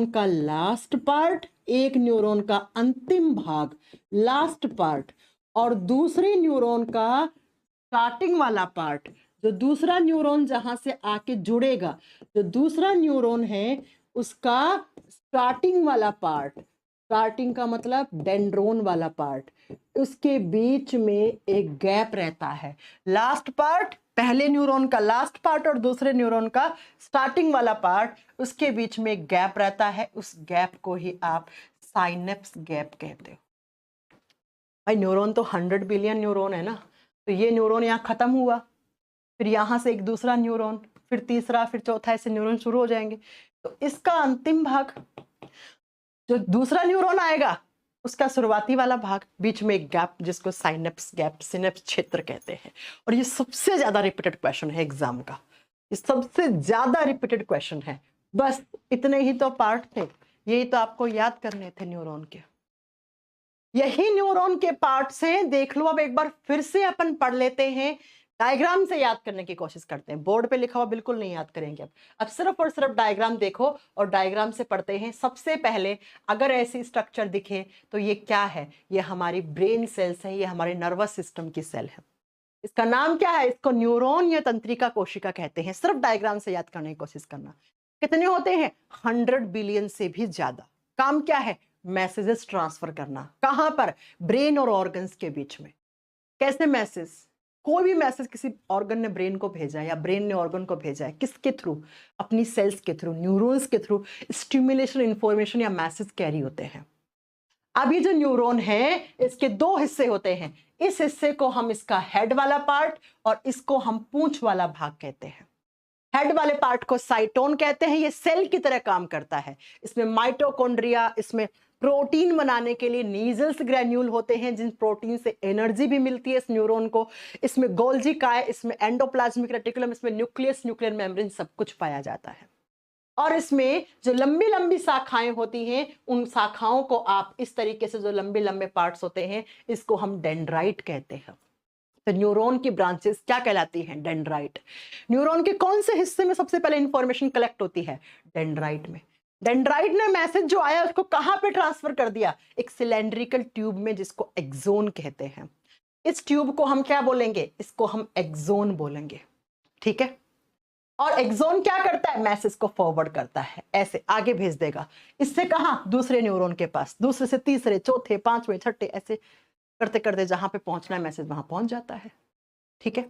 का लास्ट पार्ट, एक न्यूरॉन का अंतिम भाग लास्ट पार्ट, और दूसरे न्यूरॉन का स्टार्टिंग वाला पार्ट, जो दूसरा न्यूरॉन जहां से आके जुड़ेगा, जो दूसरा न्यूरॉन है उसका स्टार्टिंग वाला पार्ट, स्टार्टिंग का मतलब डेंड्रोन वाला पार्ट, उसके बीच में एक गैप रहता है। लास्ट पार्ट, पहले न्यूरॉन का लास्ट पार्ट और दूसरे न्यूरॉन का स्टार्टिंग वाला पार्ट, उसके बीच में एक गैप रहता है। उस गैप को ही आप साइनेप्स गैप कहते हो। भाई न्यूरॉन तो 100 बिलियन न्यूरॉन है ना, तो ये न्यूरॉन यहाँ खत्म हुआ, फिर यहाँ से एक दूसरा न्यूरॉन, फिर तीसरा, फिर चौथा, ऐसे न्यूरॉन शुरू हो जाएंगे। तो इसका अंतिम भाग, जो दूसरा न्यूरॉन आएगा उसका शुरुआती वाला भाग, बीच में एक गैप जिसको साइनेप्स गैप, सिनेप्स क्षेत्र कहते हैं। और ये सबसे ज्यादा रिपीटेड क्वेश्चन है एग्जाम का, ये सबसे ज्यादा रिपीटेड क्वेश्चन है। बस इतने ही तो पार्ट थे, यही तो आपको याद करने थे न्यूरॉन के। यही न्यूरॉन के पार्ट्स हैं, देख लो। अब एक बार फिर से अपन पढ़ लेते हैं, डायग्राम से याद करने की कोशिश करते हैं। बोर्ड पे लिखा हुआ बिल्कुल नहीं याद करेंगे। अब सिर्फ और सिर्फ डायग्राम देखो और डायग्राम से पढ़ते हैं। सबसे पहले अगर ऐसी स्ट्रक्चर दिखे तो ये क्या है? ये हमारी ब्रेन सेल्स है, ये हमारे नर्वस सिस्टम की सेल है। इसका नाम क्या है? इसको न्यूरॉन या तंत्रिका कोशिका कहते हैं। सिर्फ डायग्राम से याद करने की कोशिश करना। कितने होते हैं? 100 बिलियन से भी ज्यादा। काम क्या है? मैसेजेस ट्रांसफर करना। कहां पर? ब्रेन और ऑर्गन्स के बीच में। कैसे मैसेज? कोई भी मैसेज किसी ऑर्गन ने ब्रेन को भेजा है या ब्रेन ने ऑर्गन को भेजा है, किसके थ्रू? अपनी सेल्स के थ्रू, न्यूरॉन्स के थ्रू स्टिमुलेशन, इंफॉर्मेशन या मैसेज कैरी होते हैं। अब ये जो न्यूरॉन है इसके दो हिस्से होते हैं। इस हिस्से को हम इसका हेड वाला पार्ट और इसको हम पूंछ वाला भाग कहते हैं। हेड वाले पार्ट को साइटोन कहते हैं। ये सेल की तरह काम करता है। इसमें माइटोकॉन्ड्रिया, इसमें प्रोटीन बनाने के लिए नीजल्स ग्रैन्यूल होते हैं, जिन प्रोटीन से एनर्जी भी मिलती है इस न्यूरॉन को। इसमें गोल्जी काय, इसमें एंडोप्लाज्मिक रेटिकुलम, इसमें न्यूक्लियस, न्यूक्लियर मेम्ब्रेन, सब कुछ पाया जाता है। और इसमें जो लंबी लंबी शाखाएं होती हैं, उन शाखाओं को आप इस तरीके से, जो लंबे लंबे पार्ट्स होते हैं, इसको हम डेंड्राइट कहते हैं। तो न्यूरॉन की ब्रांचेस क्या कहलाती हैं? डेंड्राइट। न्यूरॉन के कौन से हिस्से में सबसे पहले इंफॉर्मेशन कलेक्ट होती है? डेंड्राइट में। डेंड्राइट ने मैसेज जो आया उसको कहां पे ट्रांसफर कर दिया? एक सिलेंड्रिकल ट्यूब में, जिसको एक्सोन कहते हैं। इस ट्यूब को हम क्या बोलेंगे? इसको हम एक्सोन बोलेंगे। ठीक है। और एक्सोन क्या करता है? मैसेज को फॉरवर्ड करता है, ऐसे आगे भेज देगा। इससे कहां? दूसरे न्यूरॉन के पास, दूसरे से तीसरे, चौथे, पांचवें, छठे, ऐसे करते करते जहां पे पहुंचना है मैसेज वहां पहुंच जाता है। ठीक है।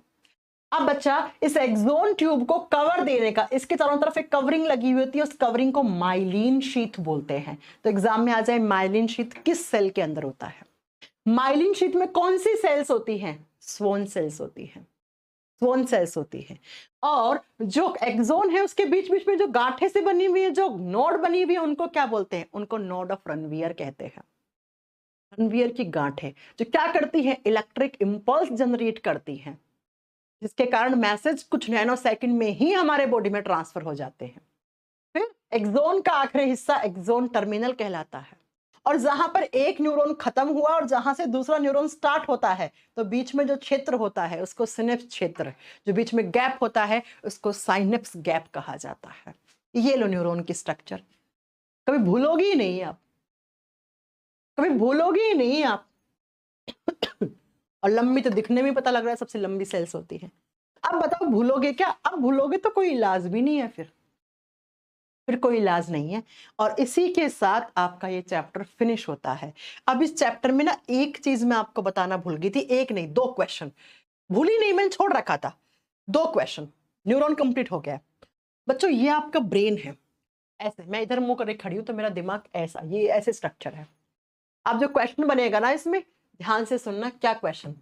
अब बच्चा, इस एक्सोन ट्यूब को कवर देने का, इसके चारों तरफ एक कवरिंग लगी हुई होती है, उस कवरिंग को माइलिन शीथ बोलते हैं। तो एग्जाम में आ जाए, माइलिन शीथ किस सेल के अंदर होता है? माइलिन शीथ में कौन सी सेल्स होती हैं? स्वॉन सेल्स होती हैं। स्वॉन सेल्स होती है। और जो एक्सोन है उसके बीच बीच में जो गांठे से बनी हुई है, जो नोड बनी हुई है, उनको क्या बोलते हैं? उनको नोड ऑफ रनवियर कहते हैं। रनवियर की गांठें जो क्या करती है? इलेक्ट्रिक इंपल्स जनरेट करती हैं, जिसके कारण मैसेज कुछ नैनो सेकंड में ही हमारे बॉडी में ट्रांसफर हो जाते हैं। फिर एक्सोन का आखिरी हिस्सा एक्सोन टर्मिनल कहलाता है। और जहां पर एक न्यूरॉन खत्म हुआ और जहां से दूसरा न्यूरॉन स्टार्ट होता है, तो बीच में जो क्षेत्र होता है उसको सिनेप्स क्षेत्र, जो बीच में गैप होता है उसको साइनेप्स गैप कहा जाता है। ये लो न्यूरॉन की स्ट्रक्चर, कभी भूलोगी ही नहीं आप, कभी भूलोगी ही नहीं आप। और लंबी तो दिखने में पता लग रहा है सबसे लंबी सेल्स होती है। अब बताओ भूलोगे क्या? अब भूलोगे तो कोई इलाज भी नहीं है, फिर कोई इलाज नहीं है। और इसी के साथ आपका ये चैप्टर फिनिश होता है। अब इस चैप्टर में ना एक चीज मैं आपको बताना भूल गई थी, एक नहीं 2 क्वेश्चन भूली नहीं, मैंने छोड़ रखा था। 2 क्वेश्चन, न्यूरॉन कंप्लीट हो गया बच्चों। ये आपका ब्रेन है, ऐसे मैं इधर मुंह करके खड़ी हूं तो मेरा दिमाग ऐसा, ये ऐसे स्ट्रक्चर है। अब जो क्वेश्चन बनेगा ना, इसमें ध्यान से सुनना। क्या क्वेश्चन?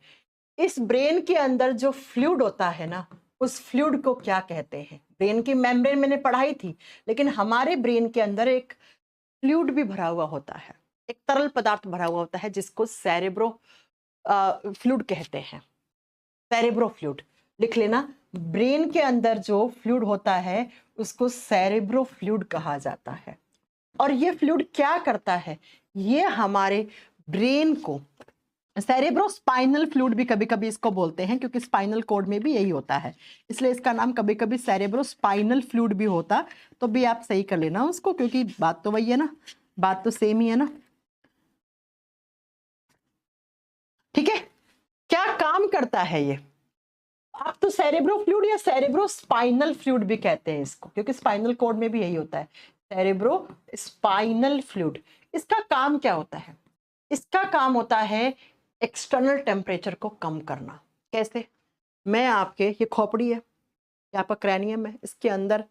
इस ब्रेन के अंदर जो फ्लूइड होता है ना, उस फ्लूइड को क्या कहते हैं? ब्रेन की मेम्ब्रेन मैंने पढ़ाई थी, लेकिन हमारे ब्रेन के अंदर एक फ्लूइड भी भरा हुआ होता है, एक तरल पदार्थ भरा हुआ होता है, जिसको सेरेब्रो फ्लूइड कहते हैं। सेरेब्रो फ्लूइड लिख लेना। ब्रेन के अंदर जो फ्लूइड होता है उसको सेरेब्रो फ्लूइड कहा जाता है। और ये फ्लूइड क्या करता है? ये हमारे ब्रेन को सेरेब्रोस्पाइनल फ्लूइड भी कभी कभी इसको बोलते हैं, क्योंकि स्पाइनल कॉर्ड में भी यही होता है, इसलिए इसका नाम कभी कभी सेरेब्रोस्पाइनल फ्लूइड भी होता। तो भी आप सही कर लेना उसको, क्योंकि बात तो वही है ना, बात तो सेम ही है ना। ठीक है, क्या काम करता है ये? आप तो सेरेब्रो फ्लूइड या सेरेब्रोस्पाइनल फ्लूइड भी कहते हैं इसको, क्योंकि स्पाइनल कॉर्ड में भी यही होता है, सेरेब्रोस्पाइनल फ्लूइड। इसका काम क्या होता है? इसका काम होता है एक्सटर्नल टेम्परेचर को कम करना। कैसे? मैं आपके, ये खोपड़ी है, ये आपका क्रैनियम है, इसके अंदर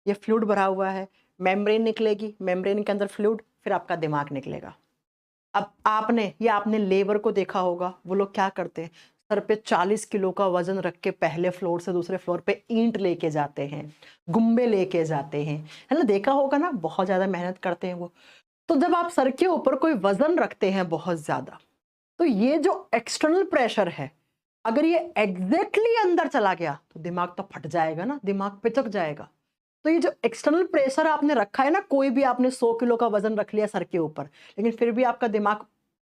ये फ्लूइड भरा हुआ है, मेम्ब्रेन निकलेगी, मेम्ब्रेन के अंदर फ्लूइड, फिर आपका दिमाग निकलेगा। अब आपने लेबर को देखा होगा, वो लोग क्या करते हैं, सर पे 40 किलो का वजन रख के पहले फ्लोर से दूसरे फ्लोर पे ईंट लेके जाते हैं, गुम्बे लेके जाते हैं, है ना, देखा होगा ना, बहुत ज्यादा मेहनत करते हैं वो। तो जब आप सर के ऊपर कोई वजन रखते हैं बहुत ज्यादा, तो ये जो एक्सटर्नल प्रेशर है, अगर ये एग्जैक्टली अंदर चला गया तो दिमाग तो फट जाएगा ना, दिमाग पिचक जाएगा। तो ये जो एक्सटर्नल प्रेशर आपने रखा है ना, कोई भी आपने 100 किलो का वजन रख लिया सर के ऊपर, लेकिन फिर भी आपका दिमाग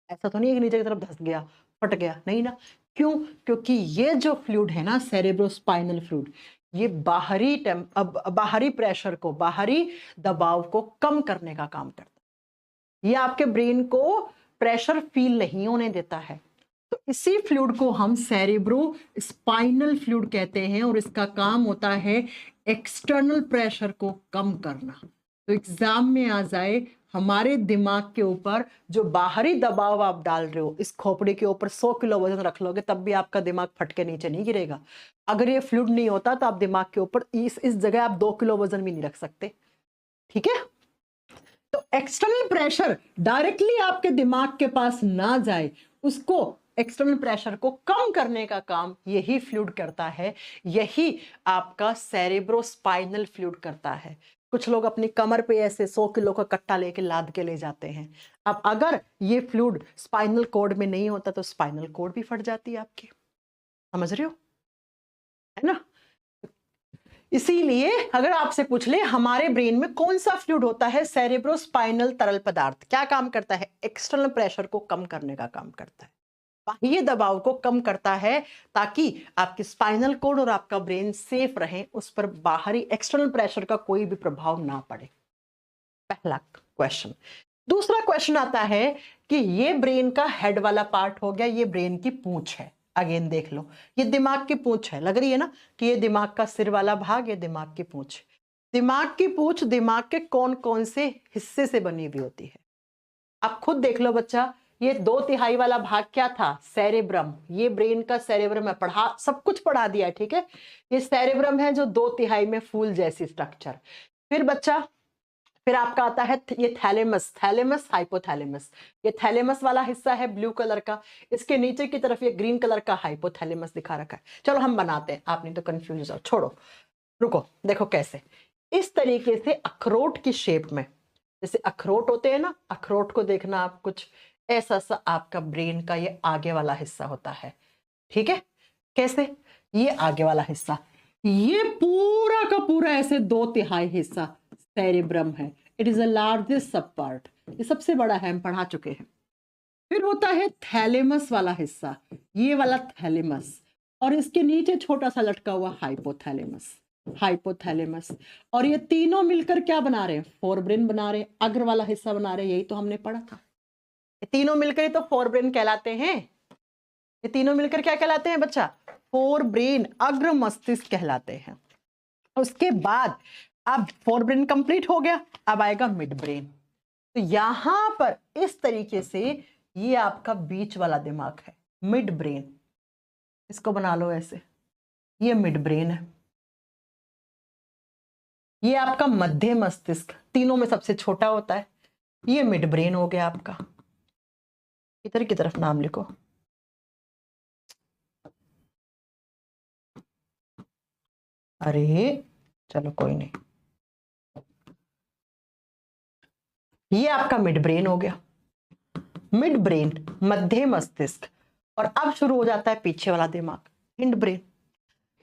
ऐसा तो नहीं है कि नीचे की तरफ धंस गया, फट गया, नहीं ना। क्यों? क्योंकि ये जो फ्लूइड है ना, सेरेब्रोस्पाइनल फ्लूइड, ये बाहरी प्रेशर को, बाहरी दबाव को कम करने का काम करता है। ये आपके ब्रेन को प्रेशर फील नहीं होने देता है। तो इसी फ्लूइड को हम सेरेब्रोस्पाइनल फ्लूइड कहते हैं, और इसका काम होता है एक्सटर्नल प्रेशर को कम करना। तो एग्जाम में आ जाए, हमारे दिमाग के ऊपर जो बाहरी दबाव आप डाल रहे हो, इस खोपड़ी के ऊपर 100 किलो वजन रख लोगे तब भी आपका दिमाग फट के नीचे नहीं गिरेगा। अगर ये फ्लूइड नहीं होता तो आप दिमाग के ऊपर इस जगह आप 2 किलो वजन भी नहीं रख सकते। ठीक है, तो एक्सटर्नल प्रेशर डायरेक्टली आपके दिमाग के पास ना जाए, उसको एक्सटर्नल प्रेशर को कम करने का काम यही फ्लूइड करता है, यही आपका सेरेब्रोस्पाइनल फ्लूइड करता है। कुछ लोग अपनी कमर पे ऐसे 100 किलो का कट्टा लेके लाद के ले जाते हैं। अब अगर ये फ्लूइड स्पाइनल कॉर्ड में नहीं होता तो स्पाइनल कॉर्ड भी फट जाती है आपकी, समझ रहे हो, है ना। इसीलिए अगर आपसे पूछ ले हमारे ब्रेन में कौन सा फ्लूइड होता है, सेरेब्रोस्पाइनल तरल पदार्थ, क्या काम करता है? एक्सटर्नल प्रेशर को कम करने का काम करता है, बाह्य दबाव को कम करता है, ताकि आपके स्पाइनल कॉर्ड और आपका ब्रेन सेफ रहे, उस पर बाहरी एक्सटर्नल प्रेशर का कोई भी प्रभाव ना पड़े। पहला क्वेश्चन। दूसरा क्वेश्चन आता है कि ये ब्रेन का हेड वाला पार्ट हो गया, ये ब्रेन की पूंछ है। अगेन देख लो, ये दिमाग की पूंछ है, लग रही है ना कि ये दिमाग का सिर वाला भाग, ये दिमाग की पूंछ। दिमाग की पूंछ दिमाग के कौन कौन से हिस्से से बनी हुई होती है? आप खुद देख लो बच्चा, ये 2/3 वाला भाग क्या था? सेरेब्रम। ये ब्रेन का सेरेब्रम है, सब कुछ पढ़ा दिया है, ठीक है। ये सेरेब्रम है जो 2/3 में फूल जैसी स्ट्रक्चर। फिर बच्चा, फिर आपका आता है ये थैलेमस, थैलेमस हाइपोथैलेमस। ये थैलेमस वाला हिस्सा है ब्लू कलर का, इसके नीचे की तरफ ये ग्रीन कलर का हाइपोथैलेमस दिखा रखा है। चलो हम बनाते हैं, आप नहीं तो कंफ्यूज हो जाओ, छोड़ो, रुको, देखो कैसे। इस तरीके से अखरोट की शेप में, जैसे अखरोट होते हैं ना, अखरोट को देखना आप, कुछ ऐसा सा आपका ब्रेन का ये आगे वाला हिस्सा होता है, ठीक है। कैसे? ये आगे वाला हिस्सा, ये पूरा का पूरा ऐसे 2/3 हिस्सा सेरेब्रम है। इट इज द लार्जेस्ट सब पार्ट, ये सबसे बड़ा है, हम पढ़ा चुके हैं। फिर होता है थैलेमस वाला हिस्सा, ये वाला थैलेमस, और इसके नीचे छोटा सा लटका हुआ हाइपोथैलेमस, हाइपोथैलेमस। और ये तीनों मिलकर क्या बना रहे हैं? फोरब्रेन बना रहे हैं, अग्र वाला हिस्सा बना रहे हैं, यही तो हमने पढ़ा था। ये तीनों मिलकर ही तो फोरब्रेन कहलाते हैं। ये तीनों मिलकर क्या कहलाते हैं बच्चा? फोरब्रेन, अग्र मस्तिष्क कहलाते हैं। उसके बाद अब फोरब्रेन कंप्लीट हो गया, अब आएगा मिड ब्रेन। तो यहां पर इस तरीके से ये आपका बीच वाला दिमाग है, मिड ब्रेन। इसको बना लो ऐसे, ये मिड ब्रेन है। ये आपका मध्य मस्तिष्क, तीनों में सबसे छोटा होता है, ये मिड ब्रेन हो गया आपका। इधर की तरफ नाम लिखो, अरे चलो कोई नहीं, ये आपका मिड ब्रेन हो गया। मिड ब्रेन, मध्य मस्तिष्क, और अब शुरू हो जाता है पीछे वाला दिमाग, हिंड ब्रेन।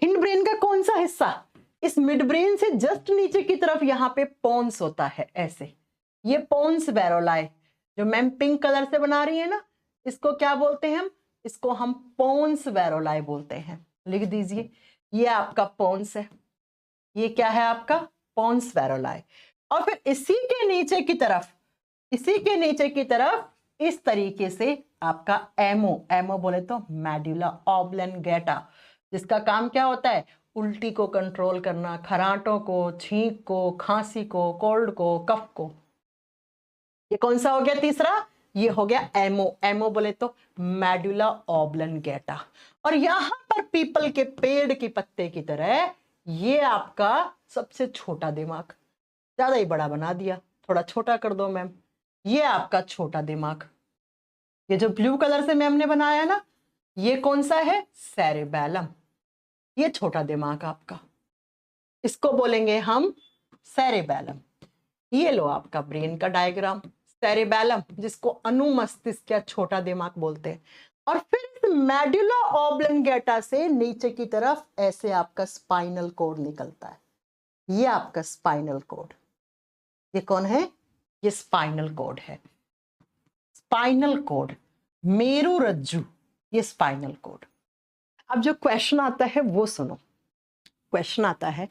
हिंड ब्रेन का कौन सा हिस्सा? इस मिड ब्रेन से जस्ट नीचे की तरफ यहाँ पे पोन्स होता है, ऐसे। ये पोन्स वेरोलाई, जो मैम पिंक कलर से बना रही है ना, इसको क्या बोलते हैं हम? इसको हम पोन्स वेरोलाई बोलते हैं। लिख दीजिए, ये आपका पोन्स है, ये क्या है आपका पोन्स वेरोलाई। और फिर इसी के नीचे की तरफ, इसी के नीचे की तरफ इस तरीके से आपका एमो, एमो बोले तो मेडुला ऑब्लंगेटा, जिसका काम क्या होता है, उल्टी को कंट्रोल करना, खराटों को, छींक को, खांसी को, कोल्ड को, कफ को। ये कौन सा हो गया तीसरा, ये हो गया एमो, एमो बोले तो मेडुला ऑब्लंगेटा। और यहां पर पीपल के पेड़ के पत्ते की तरह ये आपका सबसे छोटा दिमाग, ज्यादा ही बड़ा बना दिया, थोड़ा छोटा कर दो मैम, ये आपका छोटा दिमाग। ये जो ब्लू कलर से मैम ने बनाया ना, ये कौन सा है, सेरेबेलम, ये छोटा दिमाग आपका, इसको बोलेंगे हम सेरेबेलम। ये लो आपका ब्रेन का डायग्राम, सेरेबेलम जिसको अनुमस्तिष्क या छोटा दिमाग बोलते हैं। और फिर मेडुला ऑब्लंगेटा से नीचे की तरफ ऐसे आपका स्पाइनल कोड निकलता है, ये आपका स्पाइनल कोड। ये कौन है, ये स्पाइनल कोड है, स्पाइनल कोड, मेरुरज्जु, ये स्पाइनल कोड। अब जो क्वेश्चन आता है वो सुनो, क्वेश्चन आता है,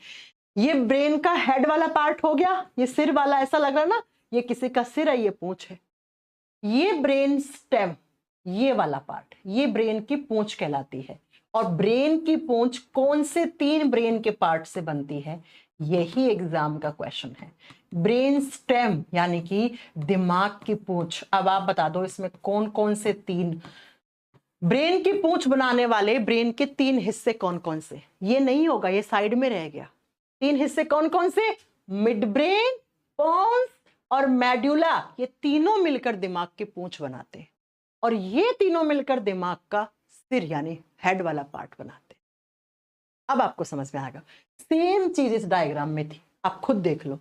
ये ब्रेन का हेड वाला पार्ट हो गया, ये सिर वाला, ऐसा लग रहा है ना ये किसी का सिर है, ये पूंछ है। ये ब्रेन स्टेम, ये वाला पार्ट, ये ब्रेन की पूंछ कहलाती है। और ब्रेन की पूंछ कौन से 3 ब्रेन के पार्ट से बनती है, यही एग्जाम का क्वेश्चन है। ब्रेन स्टेम यानी कि दिमाग की पूंछ। अब आप बता दो इसमें कौन कौन से 3 ब्रेन की पूंछ बनाने वाले ब्रेन के 3 हिस्से कौन कौन से। ये नहीं होगा, ये साइड में रह गया। 3 हिस्से कौन कौन से, मिड ब्रेन, पोन्स और मेडुला, ये तीनों मिलकर दिमाग की पूंछ बनाते हैं। और ये तीनों मिलकर दिमाग का सिर यानी हेड वाला पार्ट बनाते हैं। अब आपको समझ में आएगा, सेम चीज इस डायग्राम में थी, आप खुद देख लो।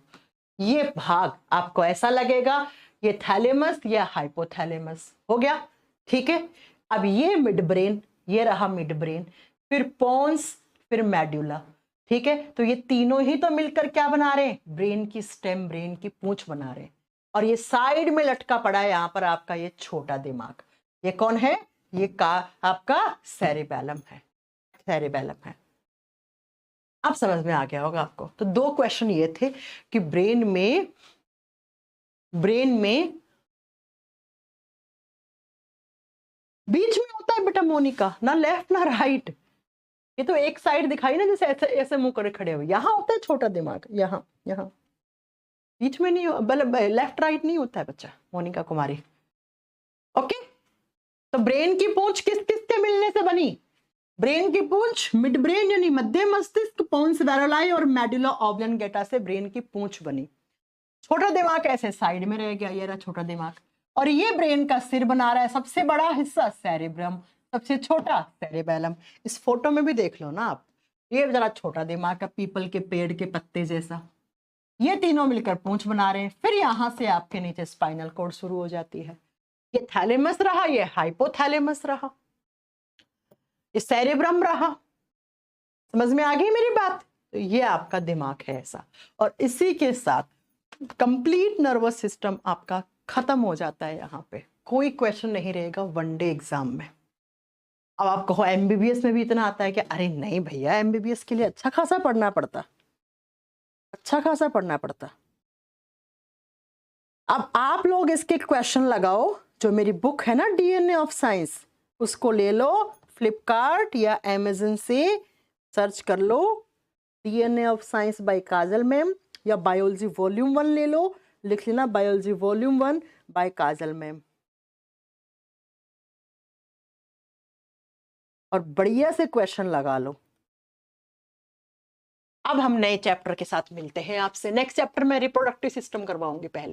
ये भाग आपको ऐसा लगेगा ये थैलेमस या हाइपोथैलेमस हो गया, ठीक है। अब ये मिड ब्रेन, ये रहा मिड ब्रेन, फिर पोन्स, फिर मेडुला, ठीक है। तो ये तीनों ही तो मिलकर क्या बना रहे हैं, ब्रेन की स्टेम, ब्रेन की पूंछ बना रहे हैं। और ये साइड में लटका पड़ा है यहां पर आपका ये छोटा दिमाग, ये कौन है, ये का आपका सेरेबेलम है, सेरेबेलम है। अब समझ में आ गया होगा आपको। तो 2 क्वेश्चन ये थे कि ब्रेन में बीच में होता है बेटा मोनिका, ना लेफ्ट ना राइट। ये तो एक साइड दिखाई ना, जैसे ऐसे ऐसे मुंह करे खड़े हुए, यहाँ होता है छोटा दिमाग, यहाँ यहाँ बीच में नहीं, मतलब लेफ्ट राइट नहीं होता है बच्चा, मोनिका कुमारी। ओके, तो ब्रेन की पूंछ किस किस के मिलने से बनी, ब्रेन की पूंछ मिड ब्रेन यानी मध्य मस्तिष्क, पोन्स वेरोलाई और मेडुला ऑब्लंगेटा से ब्रेन की पूंछ बनी। छोटा दिमाग ऐसे साइड में रह गया, ये रहा छोटा दिमाग। और ये ब्रेन का सिर बना रहा है, सबसे बड़ा हिस्सा सेरेब्रम, सबसे छोटा सेरेबेलम। इस फोटो में भी देख लो ना आप, ये जरा छोटा दिमाग का पीपल के पेड़ के पत्ते जैसा, ये तीनों मिलकर पूंछ बना रहे हैं। फिर यहां से आपके नीचे स्पाइनल कॉर्ड शुरू हो जाती है, ये थैलेमस रहा, ये हाइपोथैलेमस रहा, ये सेरेब्रम रहा। समझ में आ गई मेरी बात। तो ये आपका दिमाग है ऐसा, और इसी के साथ कंप्लीट नर्वस सिस्टम आपका खत्म हो जाता है। यहाँ पे कोई क्वेश्चन नहीं रहेगा वनडे एग्जाम में। अब आप कहो एमबीबीएस में भी इतना आता है कि अरे नहीं भैया, एमबीबीएस के लिए अच्छा खासा पढ़ना पड़ता, अच्छा खासा पढ़ना पड़ता। अब आप लोग इसके क्वेश्चन लगाओ, जो मेरी बुक है ना डीएनए ऑफ साइंस, उसको ले लो, फ्लिपकार्ट या अमेज़न से सर्च कर लो DNA of science by Kajal ma'am, या बायोलॉजी वॉल्यूम 1 ले लो, लिख लेना biology volume 1 by Kajal ma'am, और बढ़िया से क्वेश्चन लगा लो। अब हम नए चैप्टर के साथ मिलते हैं आपसे। नेक्स्ट चैप्टर में रिप्रोडक्टिव सिस्टम करवाऊंगी पहले।